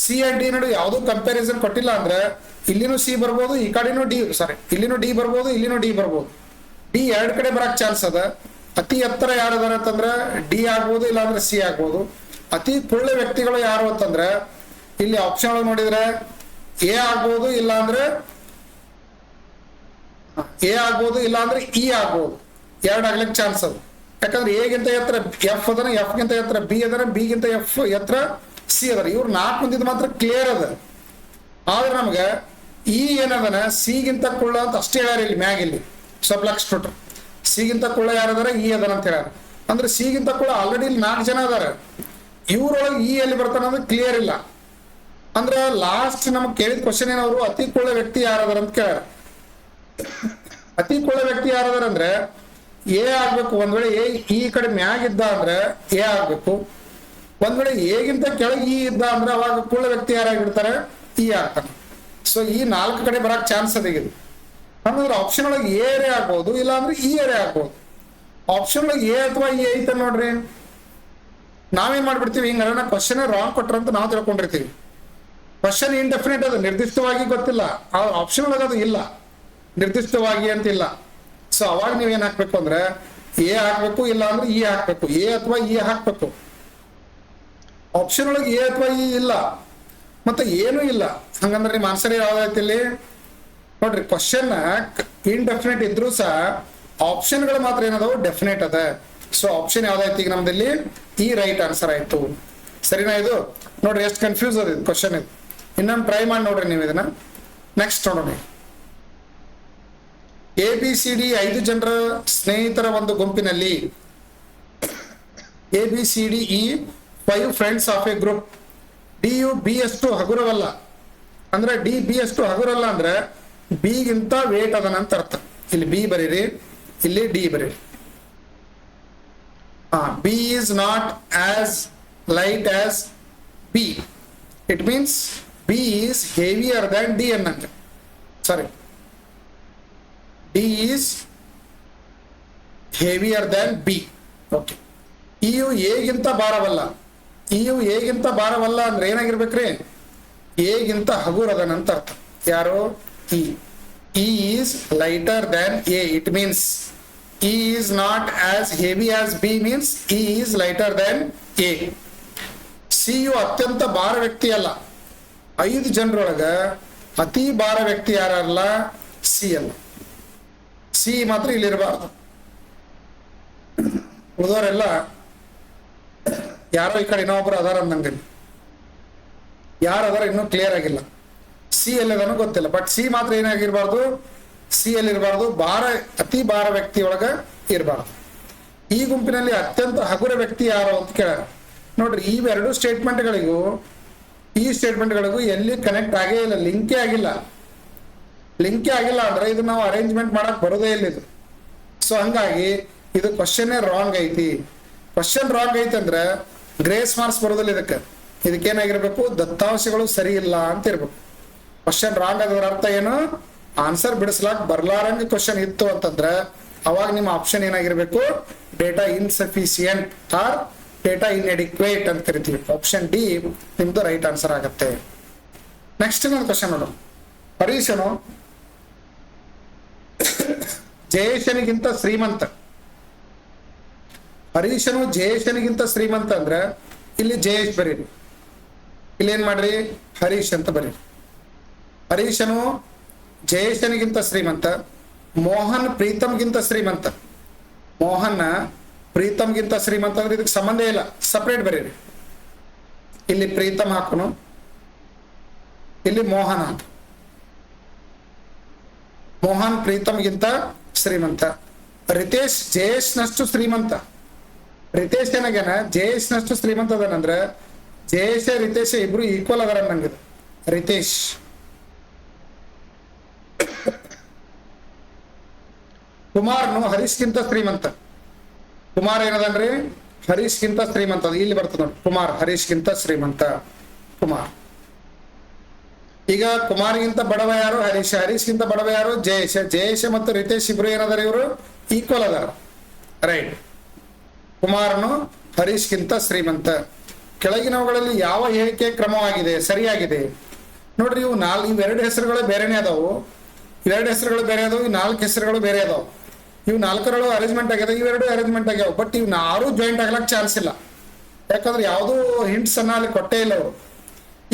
ಸಿ ಅಂಡ್ ಡಿ ನಡು ಯಾವ್ದು ಕಂಪ್ಯಾರಿಸನ್ ಕೊಟ್ಟಿಲ್ಲ ಅಂದ್ರೆ ಇಲ್ಲಿನೂ ಸಿ ಬರ್ಬೋದು, ಈ ಕಡೆನೂ ಡಿ, ಸಾರಿ ಇಲ್ಲಿನೂ ಡಿ ಬರ್ಬೋದು, ಇಲ್ಲಿನೂ ಡಿ ಬರ್ಬೋದು. ಡಿ ಎರಡ್ ಕಡೆ ಬರಕ್ ಚಾನ್ಸ್ ಅದ. ಅತಿ ಎತ್ತರ ಯಾರದಾರ ಅಂತಂದ್ರ ಡಿ ಆಗ್ಬೋದು, ಇಲ್ಲಾಂದ್ರೆ ಸಿ ಆಗ್ಬೋದು. ಅತಿ ಕುಳ್ಳ ವ್ಯಕ್ತಿಗಳು ಯಾರು ಅಂತಂದ್ರೆ ಇಲ್ಲಿ ಆಪ್ಷನ್ ಒಳಗೆ ನೋಡಿದ್ರೆ ಎ ಆಗ್ಬೋದು, ಇಲ್ಲಾಂದ್ರೆ ಎ ಆಗ್ಬೋದು, ಇಲ್ಲಾಂದ್ರೆ ಇ ಆಗ್ಬೋದು. ಎರಡು ಆಗ್ಲಿಕ್ಕೆ ಚಾನ್ಸ್ ಅದ. ಯಾಕಂದ್ರೆ ಎ ಗಿಂತ ಎತ್ತರ ಎಫ್ ಅದನ, ಎಫ್ ಗಿಂತ ಎತ್ತರ ಬಿ ಅದರ, ಬಿ ಗಿಂತ ಎಫ್ ಎತ್ತರ ಸಿ ಅದರ. ಇವ್ರು 4 ಮಂದಿದ್ ಮಾತ್ರ ಕ್ಲಿಯರ್ ಅದ. ಆದ್ರೆ ನಮ್ಗೆ ಇ ಏನದನ ಸಿ ಗಿಂತ ಕುಳ್ಳ ಅಂತ ಅಷ್ಟೇ ಹೇಳ್ಯಾರ ಇಲ್ಲಿ ಮ್ಯಾಗ. ಇಲ್ಲಿ ಸ್ವಲ್ಪ ಲಕ್ಷ ಕೊಟ್ರು ಸಿ ಗಿಂತ ಕುಳ್ಳ ಯಾರದಾರ ಇ ಅದನ ಅಂತ ಹೇಳ್ಯಾರ. ಅಂದ್ರೆ ಸಿ ಗಿಂತ ಕುಳ್ಳ ಆಲ್ರೆಡಿ ಇಲ್ಲಿ 4 ಜನ ಅದಾರ. ಇವ್ರೊಳಗೆ ಇ ಎಲ್ಲಿ ಬರ್ತಾನ ಅಂದ್ರೆ ಕ್ಲಿಯರ್ ಇಲ್ಲ. ಅಂದ್ರೆ ಲಾಸ್ಟ್ ನಮ್ಗೆ ಕೇಳಿದ ಕ್ವಶನ್ ಏನವರು ಅತಿ ಕುಳ್ಳ ವ್ಯಕ್ತಿ ಯಾರದಾರ ಅಂತ ಕೇಳ್ಯಾರ. ಅತಿ ಕುಳ್ಳ ವ್ಯಕ್ತಿ ಯಾರದಾರ ಅಂದ್ರೆ ಎ ಆಗ್ಬೇಕು. ಒಂದ್ ವೇಳೆ ಎ ಈ ಕಡೆ ಮ್ಯಾಗ ಇದ್ದ ಅಂದ್ರೆ ಎ ಆಗ್ಬೇಕು. ಒಂದ್ ವೇಳೆ ಎಗಿಂತ ಕೆಳಗೆ ಇ ಇದ್ದ ಅಂದ್ರೆ ಅವಾಗ ಕುಳ್ಳ ವ್ಯಕ್ತಿ ಯಾರಾಗಿರ್ತಾರೆ, ಇ ಆಗ್ತಾನೆ. ಸೊ ಈ 4 ಕಡೆ ಬರಕ್ ಚಾನ್ಸ್ ಅದಿಗಿದೆ. ಅಂದ್ರೆ ಆಪ್ಷನ್ ಒಳಗೆ ಎ ಏರೇ ಆಗ್ಬೋದು, ಇಲ್ಲ ಅಂದ್ರೆ ಇ ಏರೇ ಆಗ್ಬೋದು. ಆಪ್ಷನ್ ಒಳಗೆ ಎ ಅಥವಾ ಇ ಐತೆ ನೋಡ್ರಿ. ನಾವೇನ್ ಮಾಡ್ಬಿಡ್ತೀವಿ, ಹಿಂಗ ಕ್ವಶನ್ ರಾಂಗ್ ಕೊಟ್ರಂತ ನಾವು ತಿಳ್ಕೊಂಡಿರ್ತೀವಿ. ಕ್ವಶನ್ ಇಂಡೆಫಿನೆಟ್ ಅದು, ನಿರ್ದಿಷ್ಟವಾಗಿ ಗೊತ್ತಿಲ್ಲ. ಆ ಆಪ್ಷನ್ ಒಳಗೆ ಅದು ಇಲ್ಲ, ನಿರ್ದಿಷ್ಟವಾಗಿ ಅಂತಿಲ್ಲ. ಸೊ ಅವಾಗ ನೀವೇನ್ ಹಾಕ್ಬೇಕು ಅಂದ್ರೆ ಎ ಹಾಕ್ಬೇಕು, ಇಲ್ಲ ಅಂದ್ರೆ ಇ ಹಾಕ್ಬೇಕು. ಎ ಅಥವಾ ಇ ಹಾಕ್ಬೇಕು. ಆಪ್ಷನ್ ಒಳಗೆ ಎ ಅಥವಾ ಇ ಇಲ್ಲ, ಮತ್ತೆ ಏನೂ ಇಲ್ಲ. ಹಂಗಂದ್ರೆ ನಿಮ್ ಆನ್ಸರ್ ಯಾವ್ದಾಯ್ತು ಇಲ್ಲಿ ನೋಡ್ರಿ. ಕ್ವಶನ್ ಇನ್ಡೆಫಿನೆಟ್ ಇದ್ರು ಸಹ ಆಪ್ಷನ್ಗಳು ಮಾತ್ರ ಏನದಾವು ಡೆಫಿನೆಟ್ ಅದ. ಸೊ ಆಪ್ಷನ್ ಯಾವ್ದಾಯ್ತು ಈಗ ನಮ್ದಲ್ಲಿ ಈ ರೈಟ್ ಆನ್ಸರ್ ಆಯ್ತು. ಸರಿನಾ? ಇದು ನೋಡ್ರಿ ಎಷ್ಟು ಕನ್ಫ್ಯೂಸ್ ಅದ ಇದು ಕ್ವಶನ್. ಇದು ಇನ್ನೊಂದು ಟ್ರೈ ಮಾಡಿ ನೋಡ್ರಿ ನೀವು ಇದನ್ನ. ನೆಕ್ಸ್ಟ್ ನೋಡೋಣ. ABCD 5 ಜನರ ಸ್ನೇಹಿತರ ಒಂದು ಗುಂಪಿನಲ್ಲಿ ABCD ಈ 5 friends of a group. D ಯು ಬಿ ಅಷ್ಟು ಹಗುರವಲ್ಲ. ಅಂದ್ರೆ ಡಿ ಬಿ ಅಷ್ಟು ಹಗುರಲ್ಲ ಅಂದ್ರೆ ಬಿ ಗಿಂತ ವೇಟ್ ಅದನ ಅಂತ ಅರ್ಥ. ಇಲ್ಲಿ ಬಿ ಬರೀರಿ, ಇಲ್ಲಿ ಡಿ ಬರೀರಿ. B is not as light as B. It means B is heavier than D ಅನ್ನಂಗೆ. Sorry, D is heavier than B. Okay. ಇಯು ಎಗಿಂತ ಭಾರವಲ್ಲ. ಇಯು ಎಗಿಂತ ಭಾರವಲ್ಲ ಅಂದ್ರೆ ಏನಾಗಿರ್ಬೇಕ್ರಿ, ಎಗಿಂತ ಹಗುರದನ ಅಂತ ಅರ್ಥ. ಯಾರು? E. E is lighter than A. It means E is not as heavy as B means E is lighter than A. C ಯು ಅತ್ಯಂತ ಭಾರ ವ್ಯಕ್ತಿ ಅಲ್ಲ. 5 ಜನರೊಳಗ ಅತಿ ಭಾರ ವ್ಯಕ್ತಿ ಯಾರಲ್ಲ, ಸಿ ಅಲ್ಲ. ಸಿ ಮಾತ್ರ ಇಲ್ಲಿರಬಾರ್ದು. ಉಳಿದವರೆಲ್ಲ ಯಾರೋ ಈ ಕಡೆ ಇನ್ನೊಬ್ರು ಅದಾರ ಅಂದಂಗೆ. ಯಾರು ಅದಾರ ಇನ್ನೂ ಕ್ಲಿಯರ್ ಆಗಿಲ್ಲ. ಸಿ ಎಲ್ಲದನ್ನು ಗೊತ್ತಿಲ್ಲ. ಬಟ್ ಸಿ ಮಾತ್ರ ಏನಾಗಿರ್ಬಾರ್ದು, ಸಿ ಅಲ್ಲಿ ಇರಬಾರ್ದು, ಅತಿ ಭಾರ ವ್ಯಕ್ತಿಯೊಳಗ ಇರಬಾರ್ದು. ಈ ಗುಂಪಿನಲ್ಲಿ ಅತ್ಯಂತ ಹಗುರ ವ್ಯಕ್ತಿ ಯಾರು ಅಂತ ಕೇಳ್ಯಾರ. ನೋಡ್ರಿ, ಇವೆರಡು ಸ್ಟೇಟ್ಮೆಂಟ್ಗಳಿಗೂ ಈ ಸ್ಟೇಟ್ಮೆಂಟ್ಗಳಿಗೂ ಎಲ್ಲಿ ಕನೆಕ್ಟ್ ಆಗೇ ಇಲ್ಲ, ಲಿಂಕೇ ಆಗಿಲ್ಲ ಅಂದ್ರೆ ಇದು ನಾವು ಅರೇಂಜ್ಮೆಂಟ್ ಮಾಡಕ್ ಬರೋದೇ ಇಲ್ಲ ಇದು. ಸೊ ಹಂಗಾಗಿ ಇದು ಕ್ವಶನ್ನೇ ರಾಂಗ್ ಐತಿ. ಕ್ವಶನ್ ರಾಂಗ್ ಐತಿ ಅಂದ್ರೆ ಗ್ರೇಸ್ ಮಾರ್ಕ್ಸ್ ಬರೋದಿಲ್ಲ. ಇದಕ್ಕೇನಾಗಿರ್ಬೇಕು, ದತ್ತಾಂಶಗಳು ಸರಿ ಇಲ್ಲ ಅಂತ ಇರ್ಬೇಕು. ಕ್ವಶನ್ ರಾಂಗ್ ಅದರ ಅರ್ಥ ಏನು, ಆನ್ಸರ್ ಬಿಡಿಸ್ಲಾಕ್ ಬರ್ಲಾರಂಗ ಕ್ವಶನ್ ಇತ್ತು ಅಂತಂದ್ರೆ ಅವಾಗ ನಿಮ್ಮ ಆಪ್ಷನ್ ಏನಾಗಿರ್ಬೇಕು, ಡೇಟಾ ಇನ್ಸಫಿಸಿಯೆಂಟ್ ಆರ್ ಡೇಟಾ ಇನ್ಎಡಿಕ್ವೇಟ್ ಅಂತ ಕರಿತೀವಿ. ಆಪ್ಷನ್ ಡಿ ನಿಮ್ದು ರೈಟ್ ಆನ್ಸರ್ ಆಗುತ್ತೆ. ನೆಕ್ಸ್ಟ್ ಇನ್ನೊಂದು ಕ್ವಶನ್ ನೋಡು. ಹರೀಶನು ಜಯೇಶನಿಗಿಂತ ಶ್ರೀಮಂತ. ಹರೀಶನು ಜಯೇಶನಿಗಿಂತ ಶ್ರೀಮಂತ ಅಂದ್ರೆ ಇಲ್ಲಿ ಜಯೇಶ್ ಬರೀರಿ, ಇಲ್ಲಿ ಏನ್ ಮಾಡ್ರಿ, ಹರೀಶ್ ಅಂತ ಬರೀರಿ. ಹರೀಶನು ಜಯೇಶನಿಗಿಂತ ಶ್ರೀಮಂತ. ಮೋಹನ್ ಪ್ರೀತಮ್ಗಿಂತ ಶ್ರೀಮಂತ. ಮೋಹನ್ ಪ್ರೀತಮ್ಗಿಂತ ಶ್ರೀಮಂತ ಅಂದ್ರೆ ಇದಕ್ಕೆ ಸಂಬಂಧ ಇಲ್ಲ, ಸಪ್ರೇಟ್ ಬರೀರಿ. ಇಲ್ಲಿ ಪ್ರೀತಮ್ ಹಾಕೋನು, ಇಲ್ಲಿ ಮೋಹನ್ ಹಾಕು. ಮೋಹನ್ ಪ್ರೀತಮ್ಗಿಂತ ಶ್ರೀಮಂತ. ರಿತೇಶ್ ಜಯೇಶ್ನಷ್ಟು ಶ್ರೀಮಂತ. ರಿತೇಶ್ ಏನಾಗ್ಯಾನ, ಜಯೇಶ್ನಷ್ಟು ಶ್ರೀಮಂತ ಅದಾನಂದ್ರ ಜಯೇಶ ರಿತೇಶ ಇಬ್ರು ಈಕ್ವಲ್ ಅದಾರ ನಂಗೆ. ರಿತೇಶ್ ಕುಮಾರ್ನು ಹರೀಶ್ಗಿಂತ ಶ್ರೀಮಂತ. ಕುಮಾರ್ ಏನದನ್ರಿ, ಹರೀಶ್ಗಿಂತ ಶ್ರೀಮಂತ. ಇಲ್ಲಿ ಬರ್ತದ ನೋಡಿ, ಕುಮಾರ್ ಹರೀಶ್ಗಿಂತ ಶ್ರೀಮಂತ. ಕುಮಾರ್. ಈಗ ಕುಮಾರ್ಗಿಂತ ಬಡವ ಯಾರು, ಹರೀಶ್. ಹರೀಶ್ಗಿಂತ ಬಡವ ಯಾರು, ಜಯೇಶ. ಜಯೇಶ ಮತ್ತು ರಿತೇಶ್ ಇಬ್ರು ಏನದಾರ, ಇವರು ಈಕ್ವಲ್ ಅದಾರ. ರೈಟ್. ಕುಮಾರನು ಹರೀಶ್ಗಿಂತ ಶ್ರೀಮಂತ. ಕೆಳಗಿನವುಗಳಲ್ಲಿ ಯಾವ ಹೇಳಿಕೆ ಕ್ರಮವಾಗಿದೆ, ಸರಿಯಾಗಿದೆ? ನೋಡ್ರಿ, ಇವೆರಡು ಹೆಸರುಗಳು ಬೇರೆನೆ ಅದಾವು. ಇವೆರಡು ಹೆಸರುಗಳು ಬೇರೆ ಅದಾವು, ಈ 4 ಹೆಸರುಗಳು ಬೇರೆ ಅದಾವು. ಇವು 4 ಅರೇಂಜ್ಮೆಂಟ್ ಆಗ್ಯದ, ಇವೆರಡು ಅರೇಂಜ್ಮೆಂಟ್ ಆಗ್ಯಾವ. ಬಟ್ ಇವ್ 6 ಜಾಯಿಂಟ್ ಆಗ್ಲಕ್ ಚಾನ್ಸ್ ಇಲ್ಲ, ಯಾಕಂದ್ರೆ ಯಾವುದು ಹಿಂಟ್ಸ್ ಅನ್ನ ಅಲ್ಲಿ ಕೊಟ್ಟೇ ಇಲ್ಲ ಅವರು.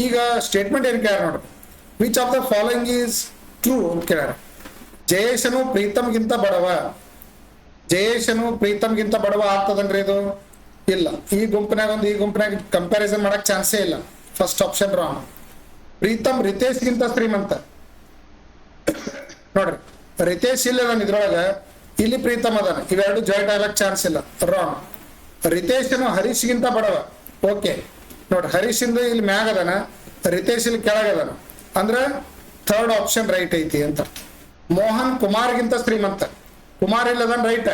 ಈಗ ಸ್ಟೇಟ್ಮೆಂಟ್ ಏನ್ ಕೇಳ್ಯಾರ ನೋಡ್ರಿ, which of the following is true ಅಂತ ಕೇಳ್ಯಾರ. ಜಯೇಶನು ಪ್ರೀತಮ್ಗಿಂತ ಬಡವ. ಜಯೇಶನು ಪ್ರೀತಮ್ಗಿಂತ ಬಡವ ಆಗ್ತದನ್ರಿ ಇದು? ಇಲ್ಲ. ಈ ಗುಂಪಿನಾಗ ಕಂಪ್ಯಾರಿಸನ್ ಮಾಡಕ್ ಚಾನ್ಸೇ ಇಲ್ಲ. First option wrong. ಪ್ರೀತಮ್ ರಿತೇಶ್ಗಿಂತ ಶ್ರೀಮಂತ. ನೋಡ್ರಿ, ರಿತೇಶ್ ಇಲ್ಲ ಅದಾನ ಇದ್ರೊಳಗ, ಇಲ್ಲಿ ಪ್ರೀತಮ್ ಅದಾನ. ಇವೆರಡು ಜಾಯಿಂಟ್ ಆಗ್ಲಕ್ ಚಾನ್ಸ್ ಇಲ್ಲ, ರಾಂಗ್. ರಿತೇಶನು ಹರೀಶ್ಗಿಂತ ಬಡವ. ಓಕೆ. ನೋಡ್ರಿ, ಹರೀಶಿಂದ ಇಲ್ಲಿ ಮ್ಯಾಗ ಅದಾನ, ರಿತೇಶ್ ಇಲ್ಲಿ ಕೆಳಗದಾನ, ಅಂದ್ರ ಥರ್ಡ್ ಆಪ್ಷನ್ ರೈಟ್ ಐತಿ ಅಂತ. ಮೋಹನ್ ಕುಮಾರ್ಗಿಂತ ಶ್ರೀಮಂತ. ಕುಮಾರ್ ಇಲ್ಲದನ್ ರೈಟ್,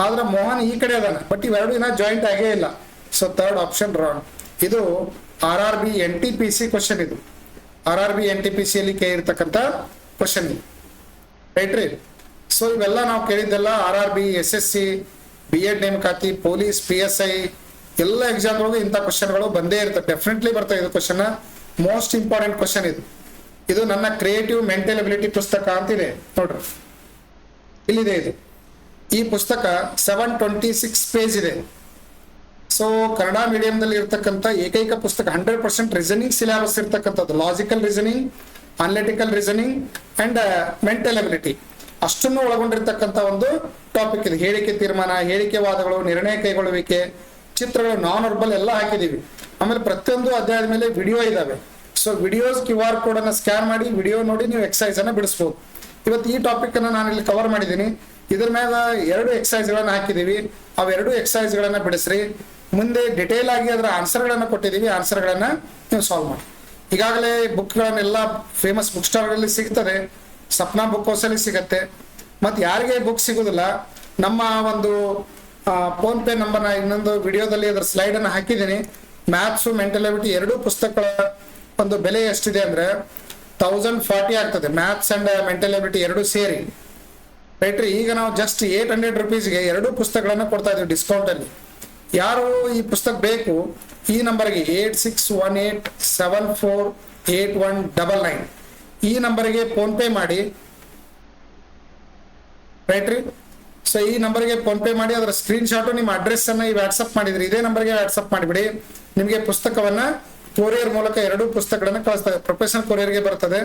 ಆದ್ರೆ ಮೋಹನ್ ಈ ಕಡೆ ಅದಾನ, ಬಟ್ ಇವೆರಡು ಇನ್ನ ಜಾಯಿಂಟ್ ಆಗೇ ಇಲ್ಲ. So third option wrong. ಇದು RRB NTPC ಕ್ವಶನ್. ಇದು RRB NTPC ಅಲ್ಲಿ ಕೇಳಿರ್ತಕ್ಕಂಥ ಕ್ವಶನ್ ಇದು, ರೈಟ್ ರೀ. ಸೊ ಇವೆಲ್ಲ ನಾವು ಕೇಳಿದ್ದೆಲ್ಲ RRB, SSC, B.Ed ನೇಮಕಾತಿ, ಪೊಲೀಸ್, PSI ಎಲ್ಲ ಎಕ್ಸಾಮ್ಗಳಿಗೆ ಇಂಥ ಕ್ವಶನ್ಗಳು ಬಂದೇ ಇರ್ತವೆ. ಡೆಫಿನೆಟ್ಲಿ ಬರ್ತವೆ. ಇದು ಕ್ವಶನ್ ಮೋಸ್ಟ್ ಇಂಪಾರ್ಟೆಂಟ್ ಕ್ವಶನ್. ಇದು ನನ್ನ ಕ್ರಿಯೇಟಿವ್ ಮೆಂಟಲ್ ಎಬಿಲಿಟಿ ಪುಸ್ತಕ ಅಂತಿದೆ ನೋಡ್ರಿ, ಇಲ್ಲಿದೆ ಇದು. ಈ ಪುಸ್ತಕ 726 ಪೇಜ್ ಇದೆ. ಸೊ ಕನ್ನಡ ಮೀಡಿಯಂದಲ್ಲಿ ಇರ್ತಕ್ಕಂಥ ಏಕೈಕ ಪುಸ್ತಕ. 100% ರೀಸನಿಂಗ್ ಸಿಲೆಬಸ್ ಇರ್ತಕ್ಕಂಥದ್ದು. Logical reasoning, analytical reasoning and mental ability ಅಷ್ಟನ್ನು ಒಳಗೊಂಡಿರ್ತಕ್ಕಂಥ ಒಂದು ಟಾಪಿಕ್ ಇದು. ಹೇಳಿಕೆ ತೀರ್ಮಾನ, ಹೇಳಿಕೆ ವಾದಗಳು, ನಿರ್ಣಯ ಕೈಗೊಳ್ಳುವಿಕೆ, ಚಿತ್ರಗಳು, ನಾನ್ ವರ್ಬಲ್ ಎಲ್ಲ ಹಾಕಿದೀವಿ. ಆಮೇಲೆ ಪ್ರತಿಯೊಂದು ಅಧ್ಯಾಯದ ಮೇಲೆ ವಿಡಿಯೋ ಇದಾವೆ. ಸೊ ವಿಡಿಯೋಸ್ QR ಕೋಡ್ ಅನ್ನ ಸ್ಕ್ಯಾನ್ ಮಾಡಿ ವಿಡಿಯೋ ನೋಡಿ ನೀವು ಎಕ್ಸಸೈಸ್ ಅನ್ನ ಬಿಡಿಸ್ಬೋದು. ಇವತ್ತು ಈ ಟಾಪಿಕ್ ಅನ್ನ ನಾನು ಇಲ್ಲಿ ಕವರ್ ಮಾಡಿದ್ದೀನಿ. ಇದ್ರ ಮ್ಯಾಗ 2 ಎಕ್ಸಸೈಸ್ಗಳನ್ನ ಹಾಕಿದೀವಿ. ಅವೆರಡು ಎಕ್ಸಸೈಸ್ಗಳನ್ನ ಬಿಡಿಸ್ರಿ. ಮುಂದೆ ಡಿಟೇಲ್ ಆಗಿ ಅದರ ಆನ್ಸರ್ಗಳನ್ನ ಕೊಟ್ಟಿದ್ದೀವಿ. ಆನ್ಸರ್ಗಳನ್ನ ನೀವು ಸಾಲ್ವ್ ಮಾಡಿ. ಈಗಾಗಲೇ ಬುಕ್ಗಳನ್ನೆಲ್ಲ ಫೇಮಸ್ ಬುಕ್ ಸ್ಟಾಲ್ಗಳಲ್ಲಿ ಸಿಗ್ತದೆ. ಸಪ್ನಾ ಬುಕ್ ಹೌಸಲ್ಲಿ ಸಿಗತ್ತೆ. ಮತ್ತು ಯಾರಿಗೆ ಬುಕ್ ಸಿಗೋದಿಲ್ಲ, ನಮ್ಮ ಒಂದು ಫೋನ್ ಪೇ ನಂಬರ್ನ ಇನ್ನೊಂದು ವಿಡಿಯೋದಲ್ಲಿ ಅದರ ಸ್ಲೈಡ್ ಅನ್ನು ಹಾಕಿದ್ದೀನಿ. ಮ್ಯಾಥ್ಸು, ಮೆಂಟಲ್ ಎಬಿಲಿಟಿ ಎರಡೂ ಪುಸ್ತಕಗಳ ಒಂದು ಬೆಲೆ ಎಷ್ಟಿದೆ ಅಂದ್ರೆ 1040 ಆಗ್ತದೆ. ಮ್ಯಾಥ್ಸ್ ಅಂಡ್ ಮೆಂಟಲ್ ಎಬಿಲಿಟಿ ಎರಡು ಸೇರಿ, ರೈಟ್ ರೀ. ಈಗ ನಾವು ಜಸ್ಟ್ 800 rupeesಗೆ ಎರಡೂ ಪುಸ್ತಕಗಳನ್ನ ಕೊಡ್ತಾ ಇದ್ದೀವಿ ಡಿಸ್ಕೌಂಟ್ ಅಲ್ಲಿ. ಯಾರು ಈ ಪುಸ್ತಕ ಬೇಕು, ಈ ನಂಬರ್ಗೆ 8618748199 ಈ ನಂಬರ್ಗೆ ಫೋನ್ ಪೇ ಮಾಡಿ, ರೈಟ್ ರೀ. ಸೊ ಈ ನಂಬರ್ಗೆ ಫೋನ್ ಪೇ ಮಾಡಿ ಅದರ ಸ್ಕ್ರೀನ್ ಶಾಟು ನಿಮ್ಮ ಅಡ್ರೆಸ್ ಅನ್ನ ಈ ವಾಟ್ಸಪ್ ಮಾಡಿದ್ರಿ, ಇದೇ ನಂಬರ್ಗೆ ವಾಟ್ಸಪ್ ಮಾಡಿಬಿಡಿ. ನಿಮಗೆ ಪುಸ್ತಕವನ್ನ ಕೊರಿಯರ್ ಮೂಲಕ ಎರಡೂ ಪುಸ್ತಕಗಳನ್ನ ಕಳಿಸ್ತದೆ. ಪ್ರೊಫೆಷನಲ್ ಕೊರಿಯರ್ಗೆ ಬರ್ತದೆ.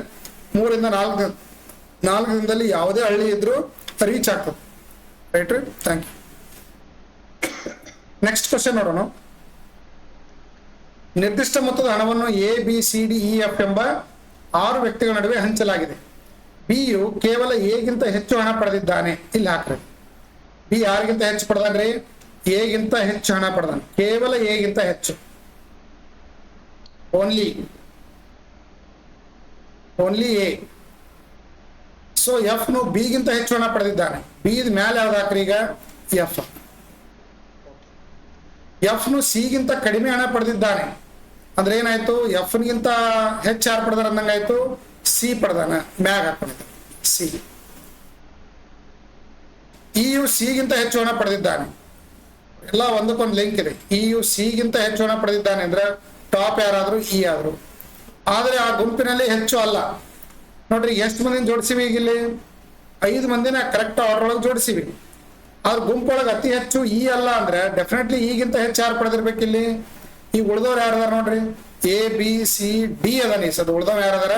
3 ರಿಂದ 4 ದಿನದಲ್ಲಿ ಯಾವುದೇ ಹಳ್ಳಿ ಇದ್ರೂ ರೀಚ್ ಆಗ್ತದೆ, ರೈಟ್ ರೀ. Thank you. ನೆಕ್ಸ್ಟ್ ಕ್ವಶನ್ ನೋಡೋಣ. ನಿರ್ದಿಷ್ಟ ಮೊತ್ತದ ಹಣವನ್ನು ABCDEF ಎಂಬ 6 ವ್ಯಕ್ತಿಗಳ ನಡುವೆ ಹಂಚಲಾಗಿದೆ. ಬಿ ಯು ಕೇವಲ ಎಗಿಂತ ಹೆಚ್ಚು ಹಣ ಪಡೆದಿದ್ದಾನೆ. ಇಲ್ಲಿ ಹಾಕ್ರಿ, ಬಿ ಯಾರಿಗಿಂತ ಹೆಚ್ಚು ಪಡೆದಾನ್ರಿ? ಎಗಿಂತ ಹೆಚ್ಚು ಹಣ ಪಡೆದಾನ, ಕೇವಲ ಎಗಿಂತ ಹೆಚ್ಚು, ಓನ್ಲಿ ಎ. ಸೊ ಎಫ್ ನು ಬಿಗಿಂತ ಹೆಚ್ಚು ಹಣ ಪಡೆದಿದ್ದಾನೆ. ಬಿ ಮ್ಯಾಲೆ ಯಾವ್ದು ಹಾಕ್ರಿ ಈಗ? ಎಫ್. ಎಫ್ ನು ಸಿಗಿಂತ ಕಡಿಮೆ ಹಣ ಪಡೆದಿದ್ದಾನೆ ಅಂದ್ರೆ ಏನಾಯ್ತು? ಎಫ್ ಗಿಂತ ಹೆಚ್ಚು ಯಾರು ಪಡೆದಾರ ಅಂದಂಗಾಯ್ತು? ಸಿ ಪಡೆದಾನ, ಮ್ಯಾಗ್ ಹಾಕೊಂಡಿದ್ದ ಸಿ. ಇ ಯು ಸಿಗಿಂತ ಹೆಚ್ಚು ಹಣ ಪಡೆದಿದ್ದಾನೆ, ಎಲ್ಲ ಒಂದಕ್ಕೊಂದು ಲಿಂಕ್ ಇದೆ. ಇ ಯು ಸಿಗಿಂತ ಹೆಚ್ಚು ಹಣ ಪಡೆದಿದ್ದಾನೆ ಅಂದ್ರೆ ಟಾಪ್ ಯಾರಾದ್ರು ಇ ಆದ್ರು, ಆದ್ರೆ ಆ ಗುಂಪಿನಲ್ಲಿ ಹೆಚ್ಚು ಅಲ್ಲ. ನೋಡ್ರಿ ಎಷ್ಟು ಮಂದಿನ ಜೋಡಿಸಿವಿ ಈಗ ಇಲ್ಲಿ? 5 ಮಂದಿನ ಕರೆಕ್ಟ್ ಆರ್ಡರ್ ಒಳಗೆ ಜೋಡಿಸಿವಿ. ಆದ್ರೆ ಗುಂಪೊಳಗೆ ಅತಿ ಹೆಚ್ಚು ಇ ಅಲ್ಲ ಅಂದ್ರೆ ಡೆಫಿನೆಟ್ಲಿ ಈಗಿಂತ ಹೆಚ್ಚು ಯಾರು ಪಡೆದಿರ್ಬೇಕು ಇಲ್ಲಿ? ಈಗ ಉಳ್ದವ್ರು ಯಾರದಾರ ನೋಡ್ರಿ, ಎ ಬಿ ಸಿ ಡಿ ಅದಾನ. ಈ ಸದ ಉಳ್ದವ್ ಯಾರದಾರ?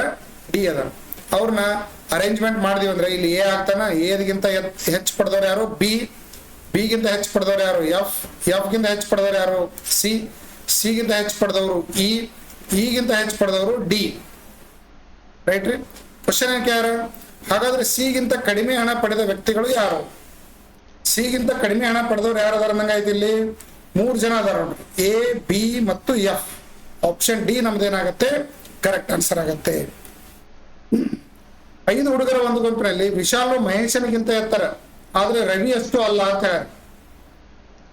ಡಿ ಅದಾರ. ಅವ್ರನ್ನ ಅರೇಂಜ್ಮೆಂಟ್ ಮಾಡಿದೀವಿ ಅಂದ್ರೆ ಇಲ್ಲಿ ಎ ಆಗ್ತಾನ, ಎಗಿಂತ ಹೆಚ್ಚು ಪಡೆದವ್ರು ಯಾರು? ಬಿ. ಬಿಗಿಂತ ಹೆಚ್ಚು ಪಡೆದವ್ರು ಯಾರು? ಎಫ್. ಎಫ್ ಗಿಂತ ಹೆಚ್ಚು ಪಡೆದವ್ರು ಯಾರು? ಸಿ. ಸಿಗಿಂತ ಹೆಚ್ಚು ಪಡೆದವರು ಇ. ಈಗಿಂತ ಹೆಚ್ಚು ಪಡೆದವರು ಡಿ. ರೈಟ್ ರೀ? ಕ್ವಶನ್ ಏನಕ್ಕೆ ಯಾರು? ಹಾಗಾದ್ರೆ ಸಿಗಿಂತ ಕಡಿಮೆ ಹಣ ಪಡೆದ ವ್ಯಕ್ತಿಗಳು ಯಾರು? ಸಿಗಿಂತ ಕಡಿಮೆ ಹಣ ಪಡೆದವ್ರು ಯಾರು ಅದಾರ ಅಂದಂಗಾಯ್ತು? ಇಲ್ಲಿ 3 ಜನ ಅದಾರ ನೋಡ್ರಿ, ಎ ಬಿ ಮತ್ತು ಎಫ್. ಆಪ್ಷನ್ ಡಿ ನಮ್ದೇನಾಗತ್ತೆ? ಕರೆಕ್ಟ್ ಆನ್ಸರ್ ಆಗತ್ತೆ. 5 ಹುಡುಗರ ಒಂದು ಗುಂಪಿನಲ್ಲಿ ವಿಶಾಲು ಮಹೇಶನಿಗಿಂತ ಎತ್ತರ, ಆದ್ರೆ ರವಿ ಅಷ್ಟು ಅಲ್ಲ ಅಂತ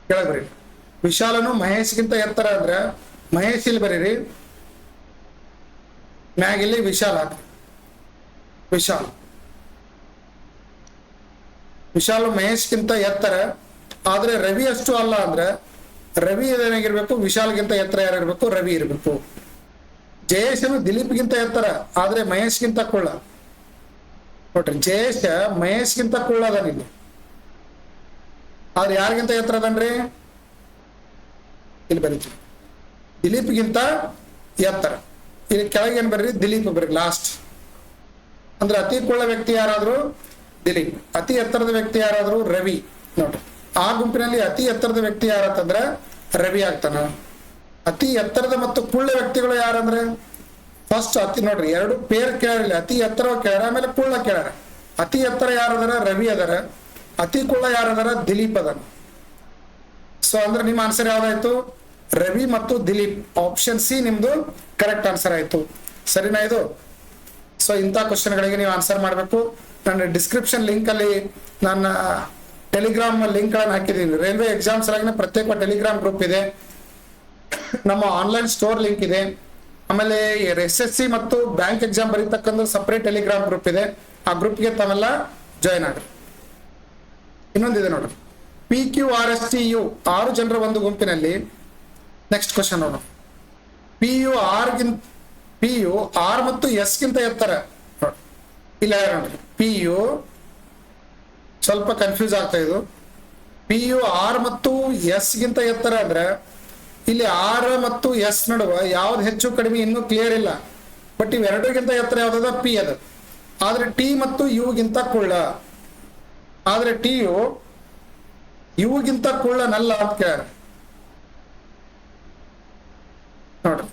ಕೇಳಬ್ರಿ. ವಿಶಾಲನು ಮಹೇಶ್ಗಿಂತ ಎತ್ತರ ಅಂದ್ರೆ ಮಹೇಶ್ ಇಲ್ಲಿ ಬರೀರಿ, ಮ್ಯಾಗಿಲ್ಲಿ ವಿಶಾಲ್ ಹಾಕ್ರಿ. ವಿಶಾಲು ಮಹೇಶ್ಗಿಂತ ಎತ್ತರ ಆದ್ರೆ ರವಿ ಅಷ್ಟು ಅಲ್ಲ ಅಂದ್ರೆ ರವಿ ಏನಾಗಿರ್ಬೇಕು? ವಿಶಾಲ್ಗಿಂತ ಎತ್ತರ ಯಾರಿರ್ಬೇಕು? ರವಿ ಇರ್ಬೇಕು. ಜಯೇಶನು ದಿಲೀಪ್ಗಿಂತ ಎತ್ತರ ಆದ್ರೆ ಮಹೇಶ್ಗಿಂತ ಕುಳ್ಳ. ನೋಡ್ರಿ, ಜಯೇಶ ಮಹೇಶ್ಗಿಂತ ಕುಳ್ಳ ಅದಾನ ಇಲ್ಲಿ, ಆದ್ರೆ ಯಾರಿಗಿಂತ ಎತ್ತರ ಅದನ್ರಿ? ಇಲ್ಲಿ ಬರೀತೀವಿ ದಿಲೀಪ್ಗಿಂತ ಎತ್ತರ. ಇಲ್ಲಿ ಕೆಳಗೆ ಏನ್ ಬರ್ರಿ? ದಿಲೀಪ್ ಬರ್ರಿ ಲಾಸ್ಟ್. ಅಂದ್ರೆ ಅತಿ ಕುಳ್ಳ ವ್ಯಕ್ತಿ ಯಾರಾದ್ರು? ದಿಲೀಪ್. ಅತಿ ಎತ್ತರದ ವ್ಯಕ್ತಿ ಯಾರಾದ್ರು? ರವಿ. ನೋಡ್ರಿ, ಆ ಗುಂಪಿನಲ್ಲಿ ಅತಿ ಎತ್ತರದ ವ್ಯಕ್ತಿ ಯಾರಂತಂದ್ರೆ ರವಿ ಆಗ್ತಾನ. ಅತಿ ಎತ್ತರದ ಮತ್ತು ಕುಳ್ಳ ವ್ಯಕ್ತಿಗಳು ಯಾರಂದ್ರೆ ಫಸ್ಟ್ ಅತಿ, ನೋಡ್ರಿ 2 ಪೇರ್ ಕೇಳಿಲ್ಲ, ಅತಿ ಎತ್ತರ ಕೇಳಾರ, ಆಮೇಲೆ ಕುಳ್ಳ ಕೇಳಾರ. ಅತಿ ಎತ್ತರ ಯಾರದಾರ? ರವಿ ಅದಾರ. ಅತಿ ಕುಳ್ಳ ಯಾರದಾರ? ದಿಲೀಪ್ ಅದಾರ. ಸೊ ಅಂದ್ರೆ ನಿಮ್ಮ ಆನ್ಸರ್ ಯಾವ್ದಾಯ್ತು? ರವಿ ಮತ್ತು ದಿಲೀಪ್. ಆಪ್ಷನ್ ಸಿ ನಿಮ್ದು ಕರೆಕ್ಟ್ ಆನ್ಸರ್ ಆಯ್ತು. ಸರಿನಾ ಇದು? ಸೊ ಇಂಥ ಕ್ವಶನ್ಗಳಿಗೆ ನೀವು ಆನ್ಸರ್ ಮಾಡಬೇಕು. ನನ್ನ ಡಿಸ್ಕ್ರಿಪ್ಷನ್ ಲಿಂಕ್ ಅಲ್ಲಿ ನನ್ನ ಟೆಲಿಗ್ರಾಮ್ ಲಿಂಕ್ ಗಳನ್ನು ಹಾಕಿದ್ದೀನಿ. ರೈಲ್ವೆ ಎಕ್ಸಾಮ್ಸ್ ಆಗಿನ ಪ್ರತ್ಯೇಕ ಟೆಲಿಗ್ರಾಮ್ ಗ್ರೂಪ್ ಇದೆ, ನಮ್ಮ ಆನ್ಲೈನ್ ಸ್ಟೋರ್ ಲಿಂಕ್ ಇದೆ, ಆಮೇಲೆ SSC ಮತ್ತು ಬ್ಯಾಂಕ್ ಎಕ್ಸಾಮ್ ಬರೀತಕ್ಕಂಥ ಸಪರೇಟ್ ಟೆಲಿಗ್ರಾಮ್ ಗ್ರೂಪ್ ಇದೆ. ಆ ಗ್ರೂಪ್ಗೆ ತಾವೆಲ್ಲ ಜಾಯ್ನ್ ಆಗ್ರಿ. ಇನ್ನೊಂದಿದೆ ನೋಡ್ರಿ, PQRSTU 6 ಜನರ ಒಂದು ಗುಂಪಿನಲ್ಲಿ. ನೆಕ್ಸ್ಟ್ ಕ್ವಶನ್ ನೋಡೋಣ. PU R ಮತ್ತು S ಗಿಂತ ಎತ್ತರ. ಇಲ್ಲ ನೋಡ್ರಿ, PU ಸ್ವಲ್ಪ ಕನ್ಫ್ಯೂಸ್ ಆಗ್ತಾ ಇದು. PU R ಮತ್ತು S ಗಿಂತ ಎತ್ತರ ಅಂದ್ರೆ ಇಲ್ಲಿ R ಮತ್ತು S ನಡುವ ಯಾವ್ದು ಹೆಚ್ಚು ಕಡಿಮೆ ಇನ್ನೂ ಕ್ಲಿಯರ್ ಇಲ್ಲ. ಬಟ್ ಇವೆರಡರಿಗಿಂತ ಎತ್ತರ ಯಾವ್ದದ? P ಅದ. ಆದ್ರೆ T ಮತ್ತು U ಗಿಂತ ಕುಳ್ಳ. ಆದ್ರೆ T U ಗಿಂತ ಕುಳ್ಳನಲ್ಲ ಅಂತ ಕೇಳ ನೋಡ್ರಿ.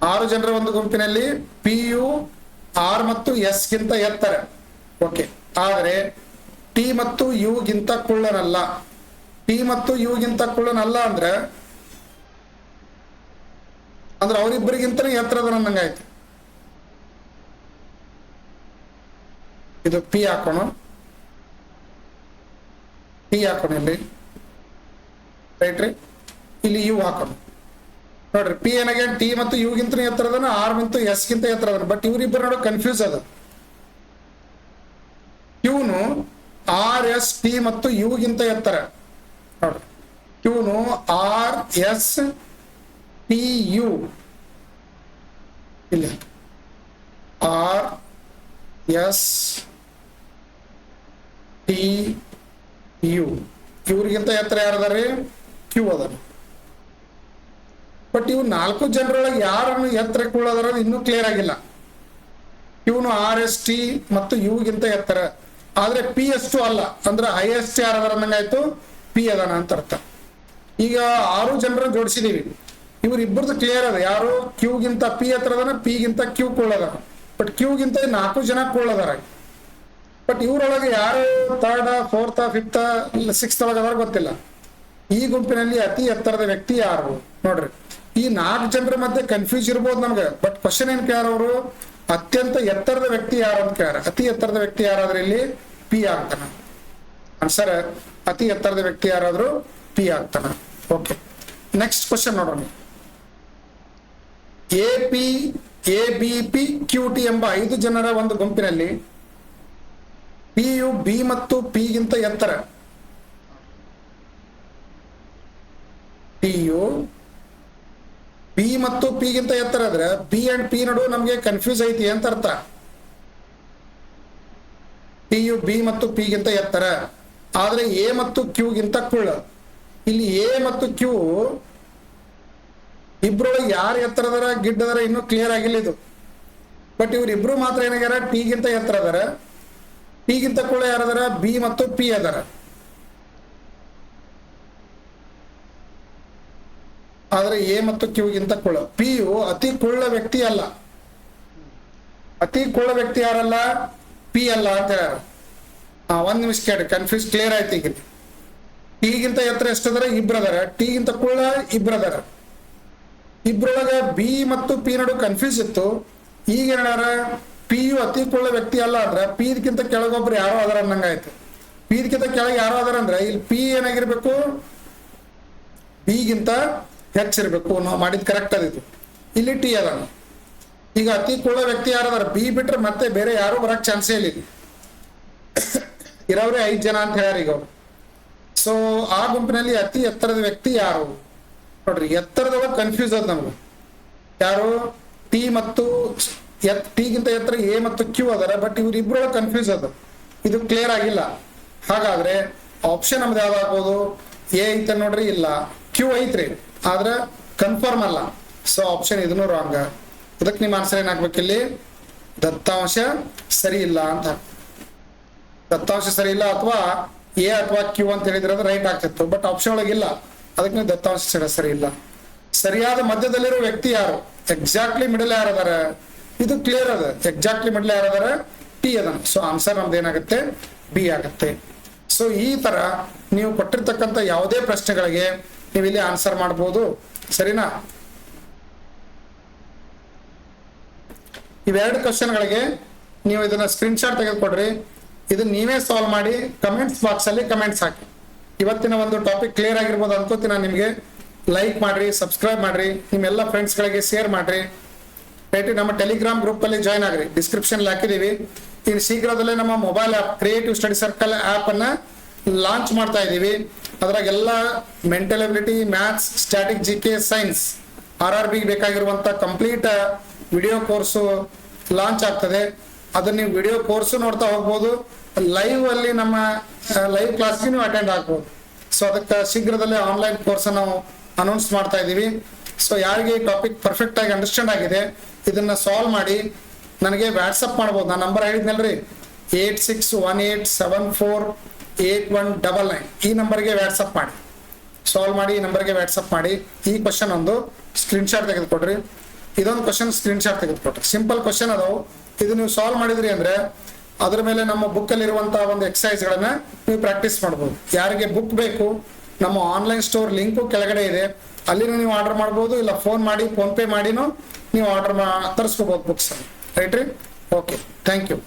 6 ಜನರ ಒಂದು ಗುಂಪಿನಲ್ಲಿ PU R ಮತ್ತು S ಗಿಂತ ಎತ್ತರ. ಓಕೆ, ಆದ್ರೆ T ಮತ್ತು U ಗಿಂತ ಕುಳ್ಳನಲ್ಲ. T ಮತ್ತು U ಗಿಂತ ಕುಳ್ಳನಲ್ಲ ಅಂದ್ರೆ ಅವರಿಬ್ಬರಿಗಿಂತ ಎತ್ತರದ ನಂಗಾಯ್ತು. ಇದು P ಹಾಕೋಣ, T ಹಾಕೋಣ ಇಲ್ಲಿ, ರೈಟ್ ರೀ. ಇಲ್ಲಿ U ಹಾಕೋಣ. ನೋಡ್ರಿ, P ಏನಾಗ T ಮತ್ತು U ಗಿಂತ ಎತ್ತರದನ, R ಮತ್ತು S ಗಿಂತ ಎತ್ತರದನ. ಬಟ್ ಇವರಿಬ್ಬರು ನೋಡೋ ಕನ್ಫ್ಯೂಸ್ ಅದ. Qನು R S T ಮತ್ತು U ಗಿಂತ ಎತ್ತರ. ನೋಡ್ರಿ, Qನು R S T U, ಇಲ್ಲಿ R S T U, ಇವ್ರಿಗಿಂತ ಎತ್ತರ ಯಾರದಾರೆ? Q ಅದಾರ. ಬಟ್ ಇವು 4 ಜನರೊಳಗೆ ಯಾರನ್ನು ಎತ್ತರ ಕೂಡೋದ್ರ ಇನ್ನೂ ಕ್ಲಿಯರ್ ಆಗಿಲ್ಲ. Qನು R S T ಮತ್ತು U ಗಿಂತ ಎತ್ತರ, ಆದ್ರೆ P ಅಷ್ಟು ಅಲ್ಲ. ಅಂದ್ರೆ ಹೈಯೆಸ್ಟ್ ಯಾರದಾರ ಅನ್ನಂಗಾಯ್ತು? P ಅದಾನ ಅಂತ ಅರ್ಥ. ಈಗ 6 ಜನರನ್ನು ಜೋಡಿಸಿದೀವಿ, ಇವ್ರಿಬ್ಬರದು ಕ್ಲಿಯರ್ ಅದ. ಯಾರು? Q ಗಿಂತ P ಹತ್ರ ಅದಾನ, P ಗಿಂತ Q ಕೂಳದಾರ. ಬಟ್ Q ಗಿಂತ 4 ಜನ ಕೂಳದಾರ. ಬಟ್ ಇವರೊಳಗೆ ಯಾರು ಥರ್ಡ್ ಫೋರ್ತ್ ಫಿಫ್ತ್ ಸಿಕ್ಸ್ತ್ ಒಳಗೆ ಅದಾರ ಗೊತ್ತಿಲ್ಲ. ಈ ಗುಂಪಿನಲ್ಲಿ ಅತಿ ಎತ್ತರದ ವ್ಯಕ್ತಿ ಯಾರು ನೋಡ್ರಿ. ಈ 4 ಜನರ ಮಧ್ಯೆ ಕನ್ಫ್ಯೂಸ್ ಇರ್ಬೋದು ನಮ್ಗೆ, ಬಟ್ ಕ್ವಶನ್ ಏನ್ ಕೇಳೋರು, ಅತ್ಯಂತ ಎತ್ತರದ ವ್ಯಕ್ತಿ ಯಾರು ಅಂತ ಕೇಳ. ಅತಿ ಎತ್ತರದ ವ್ಯಕ್ತಿ ಯಾರಾದ್ರೂ ಇಲ್ಲಿ ಪಿ ಆಗ್ತಾನ. ಆನ್ಸರ್ ಅತಿ ಎತ್ತರದ ವ್ಯಕ್ತಿ ಯಾರಾದ್ರೂ ಪಿ ಆಗ್ತಾನ. ಓಕೆ, ನೆಕ್ಸ್ಟ್ ಕ್ವಶನ್ ನೋಡೋಣ. ABP ಎಂಬ 5 ಜನರ ಒಂದು ಗುಂಪಿನಲ್ಲಿ ಪಿ ಯು ಬಿ ಮತ್ತು ಪಿ ಗಿಂತ ಎತ್ತರ. ಪಿ ಯು ಬಿ ಮತ್ತು ಪಿ ಗಿಂತ ಎತ್ತರ ಆದ್ರೆ ಬಿ ಅಂಡ್ ಪಿ ನಡು ನಮ್ಗೆ ಕನ್ಫ್ಯೂಸ್ ಐತಿ ಅಂತ ಅರ್ಥ. ಪಿ ಯು ಬಿ ಮತ್ತು ಪಿ ಗಿಂತ ಎತ್ತರ ಆದ್ರೆ ಎ ಮತ್ತು ಕ್ಯೂ ಗಿಂತ ಕುಳ್ಳ. ಇಲ್ಲಿ ಎ ಮತ್ತು ಕ್ಯೂ ಇಬ್ರೊಳಗೆ ಯಾರು ಎತ್ತರದರ ಗಿಡ್ಡದರ ಇನ್ನೂ ಕ್ಲಿಯರ್ ಆಗಿಲ್ಲ ಇದು. ಬಟ್ ಇವ್ರಿಬ್ರು ಮಾತ್ರ ಏನಾಗ್ಯಾರ, ಟಿ ಗಿಂತ ಎತ್ತರ ಅದರ, ಟಿ ಗಿಂತ ಕುಳ್ಳ ಯಾರದಾರ, ಬಿ ಮತ್ತು ಪಿ ಅದರ. ಆದ್ರೆ ಎ ಮತ್ತು ಕ್ಯೂ ಗಿಂತ ಕುಳ್ಳ. ಪಿ ಯು ಅತಿ ಕುಳ್ಳ ವ್ಯಕ್ತಿ ಅಲ್ಲ. ಅತಿ ಕುಳ್ಳ ವ್ಯಕ್ತಿ ಯಾರಲ್ಲ, ಪಿ ಅಲ್ಲ ಅಂತ ಹೇಳ್ಯಾರ. ಒಂದ್ ನಿಮಿಷ ಕೇಳಿ, ಕನ್ಫ್ಯೂಸ್ ಕ್ಲಿಯರ್ ಆಯ್ತು ಈಗ. ಟಿ ಗಿಂತ ಎತ್ತರ ಎಷ್ಟದರ, ಇಬ್ರದರ. ಟಿ ಗಿಂತ ಕುಳ್ಳ ಇಬ್ರದರ. ಇಬ್ರೊಳಗ ಬಿ ಮತ್ತು ಪಿ ನಡು ಕನ್ಫ್ಯೂಸ್ ಇತ್ತು. ಈಗ ಏನಾರ ಪಿ ಯು ಅತಿ ಕುಳ್ಳ ವ್ಯಕ್ತಿ ಅಲ್ಲ ಅಂದ್ರೆ ಪಿ ಗಿಂತ ಕೆಳಗೊಬ್ರು ಯಾರೋ ಅದರ ಅನ್ನಂಗಾಯ್ತು. ಪಿ ಗಿಂತ ಕೆಳಗೆ ಯಾರೋ ಅದರ ಅಂದ್ರೆ ಇಲ್ಲಿ ಪಿ ಏನಾಗಿರ್ಬೇಕು, ಬಿ ಗಿಂತ ಹೆಚ್ಚಿರ್ಬೇಕು. ನಾವು ಮಾಡಿದ್ ಕರೆಕ್ಟ್ ಅದಿತ್ತು. ಇಲ್ಲಿ ಟಿ ಅದ. ಈಗ ಅತಿ ಕುಳ್ಳ ವ್ಯಕ್ತಿ ಯಾರದಾರ, ಬಿ ಬಿಟ್ರೆ ಮತ್ತೆ ಬೇರೆ ಯಾರು ಬರಕ್ ಚಾನ್ಸೇ ಇಲ್ಲ. ಇರೋವ್ರೆ 5 ಜನ ಅಂತ ಹೇಳ್ಯಾರ ಈಗ ಅವ್ರು. ಸೊ ಆ ಗುಂಪಿನಲ್ಲಿ ಅತಿ ಎತ್ತರದ ವ್ಯಕ್ತಿ ಯಾರು ನೋಡ್ರಿ. ಎತ್ತರದೊಳಗೆ ಕನ್ಫ್ಯೂಸ್ ಅದ ನಮ್ಗೆ. ಯಾರು, ಟಿ ಮತ್ತು ಟಿ ಗಿಂತ ಎತ್ತರ ಎ ಮತ್ತು ಕ್ಯೂ ಅದರ. ಬಟ್ ಇವ್ರಿಬ್ರೊಳಗೆ ಕನ್ಫ್ಯೂಸ್ ಅದ, ಇದು ಕ್ಲಿಯರ್ ಆಗಿಲ್ಲ. ಹಾಗಾದ್ರೆ ಆಪ್ಷನ್ ನಮ್ದು ಯಾವ್ದು ಆಗ್ಬೋದು, ಎ ಐತೆ ನೋಡ್ರಿ, ಇಲ್ಲ ಕ್ಯೂ ಐತ್ರಿ ಆದ್ರೆ ಕನ್ಫರ್ಮ್ ಅಲ್ಲ. ಸೊ ಆಪ್ಷನ್ ಇದನ್ನು ರಾಂಗ್. ಇದಕ್ಕೆ ನಿಮ್ಮ ಆನ್ಸರ್ ಏನಾಗ್ಬೇಕು, ಇಲ್ಲಿ ದತ್ತಾಂಶ ಸರಿ ಇಲ್ಲ ಅಂತ. ದತ್ತಾಂಶ ಸರಿ ಇಲ್ಲ ಅಥವಾ ಎ ಅಥವಾ ಕ್ಯೂ ಅಂತ ಹೇಳಿದ್ರೆ ಅದು ರೈಟ್ ಆಗ್ತಿತ್ತು. ಬಟ್ ಆಪ್ಷನ್ ಒಳಗಿಲ್ಲ, ಅದಕ್ಕೆ ನೀವು ದತ್ತಾಂಶ ಸರಿ ಇಲ್ಲ. ಸರಿಯಾದ ಮಧ್ಯದಲ್ಲಿರೋ ವ್ಯಕ್ತಿ ಯಾರು, ಎಕ್ಸಾಕ್ಟ್ಲಿ ಮಿಡಲ್ ಯಾರದಾರ, ಇದು ಕ್ಲಿಯರ್ ಅದ. ಎಕ್ಸಾಕ್ಟ್ಲಿ ಮಿಡಲ್ ಯಾರದಾರ, ಟಿ ಅದ. ಸೊ ಆನ್ಸರ್ ನಮ್ದು ಏನಾಗುತ್ತೆ, ಬಿ ಆಗುತ್ತೆ. ಸೊ ಈ ತರ ನೀವು ಕೊಟ್ಟಿರ್ತಕ್ಕಂಥ ಯಾವುದೇ ಪ್ರಶ್ನೆಗಳಿಗೆ ನೀವು ಇಲ್ಲಿ ಆನ್ಸರ್ ಮಾಡ್ಬೋದು. ಸರಿನಾ? ಇವೆರಡು ಕ್ವಶನ್ಗಳಿಗೆ ನೀವು ಇದನ್ನ ಸ್ಕ್ರೀನ್ ಶಾಟ್ ತೆಗೆದುಕೊಡ್ರಿ. ಇದನ್ನ ನೀವೇ ಸಾಲ್ವ್ ಮಾಡಿ ಕಮೆಂಟ್ಸ್ ಬಾಕ್ಸ್ ಅಲ್ಲಿ ಕಮೆಂಟ್ಸ್ ಹಾಕಿ. ಇವತ್ತಿನ ಒಂದು ಟಾಪಿಕ್ ಕ್ಲಿಯರ್ ಆಗಿರ್ಬೋದು ಅನ್ಕೋತೀನಿ ನಾನು. ನಿಮಗೆ ಲೈಕ್ ಮಾಡ್ರಿ, ಸಬ್ಸ್ಕ್ರೈಬ್ ಮಾಡ್ರಿ, ನಿಮ್ಮೆಲ್ಲ ಫ್ರೆಂಡ್ಸ್ಗಳಿಗೆ ಶೇರ್ ಮಾಡ್ರಿ. ರೈಟ್, ನಮ್ಮ ಟೆಲಿಗ್ರಾಮ್ ಗ್ರೂಪ್ ಅಲ್ಲಿ ಜಾಯ್ನ್ ಆಗ್ರಿ, ಡಿಸ್ಕ್ರಿಪ್ಷನ್ ಹಾಕಿದೀವಿ. ಇನ್ನು ಶೀಘ್ರದಲ್ಲೇ ನಮ್ಮ mobile app Creative Study Circle app ಅನ್ನ ಲಾಂಚ್ ಮಾಡ್ತಾ ಇದೀವಿ. ಅದ್ರಾಗೆಲ್ಲ mental ability, maths, static, GK, science, RRB ಬೇಕಾಗಿರುವಂತ ಕಂಪ್ಲೀಟ್ ವಿಡಿಯೋ ಕೋರ್ಸು ಲಾಂಚ್ ಆಗ್ತದೆ. ಅದನ್ನ ನೀವು ವಿಡಿಯೋ ಕೋರ್ಸು ನೋಡ್ತಾ ಹೋಗ್ಬೋದು. ಲೈವ್ ಅಲ್ಲಿ ನಮ್ಮ ಲೈವ್ ಕ್ಲಾಸ್ಗೆ ನೀವು ಅಟೆಂಡ್ ಆಗ್ಬೋದು. ಸೊ ಅದಕ್ಕೆ ಶೀಘ್ರದಲ್ಲೇ ಆನ್ಲೈನ್ ಕೋರ್ಸ್ ನಾವು ಅನೌನ್ಸ್ ಮಾಡ್ತಾ ಇದ್ದೀವಿ. ಸೊ ಯಾರಿಗೆ ಈ ಟಾಪಿಕ್ ಪರ್ಫೆಕ್ಟ್ ಆಗಿ ಅಂಡರ್ಸ್ಟ್ಯಾಂಡ್ ಆಗಿದೆ ಇದನ್ನ ಸಾಲ್ವ್ ಮಾಡಿ ನನಗೆ ವಾಟ್ಸಪ್ ಮಾಡ್ಬೋದು. ನಾನು ನಂಬರ್ ಹೇಳಿದ್ನಲ್ರಿ, 8618748199. ಈ ನಂಬರ್ಗೆ ವಾಟ್ಸಪ್ ಮಾಡಿ, ಸಾಲ್ವ್ ಮಾಡಿ. ಈ ನಂಬರ್ಗೆ ವಾಟ್ಸಪ್ ಮಾಡಿ. ಈ ಕ್ವಶನ್ ಒಂದು ಸ್ಕ್ರೀನ್ ಶಾಟ್ ತೆಗೆದುಕೊಡ್ರಿ. ಇದೊಂದು ಕ್ವಶನ್ ಸ್ಕ್ರೀನ್ ಶಾಟ್ ತೆಗೆದುಕೊಟ್ರಿ. ಸಿಂಪಲ್ ಕ್ವಶನ್ ಅದಾವು. ಇದು ನೀವು ಸಾಲ್ವ್ ಮಾಡಿದ್ರಿ ಅಂದ್ರೆ ಅದ್ರ ಮೇಲೆ ನಮ್ಮ ಬುಕ್ ಅಲ್ಲಿ ಇರುವಂತಹ ಒಂದು ಎಕ್ಸರ್ಸೈಸ್ ಗಳನ್ನ ನೀವು ಪ್ರಾಕ್ಟೀಸ್ ಮಾಡ್ಬೋದು. ಯಾರಿಗೆ ಬುಕ್ ಬೇಕು, ನಮ್ಮ ಆನ್ಲೈನ್ ಸ್ಟೋರ್ ಲಿಂಕು ಕೆಳಗಡೆ ಇದೆ, ಅಲ್ಲಿನೂ ನೀವು ಆರ್ಡರ್ ಮಾಡ್ಬೋದು. ಇಲ್ಲ ಫೋನ್ ಮಾಡಿ, ಫೋನ್ ಪೇ ಮಾಡಿನೂ ನೀವು ಆರ್ಡರ್ ತರಿಸ್ಕೋಬಹುದು ಬುಕ್ಸ್. ರೈಟ್ ರೀ? Okay, thank you.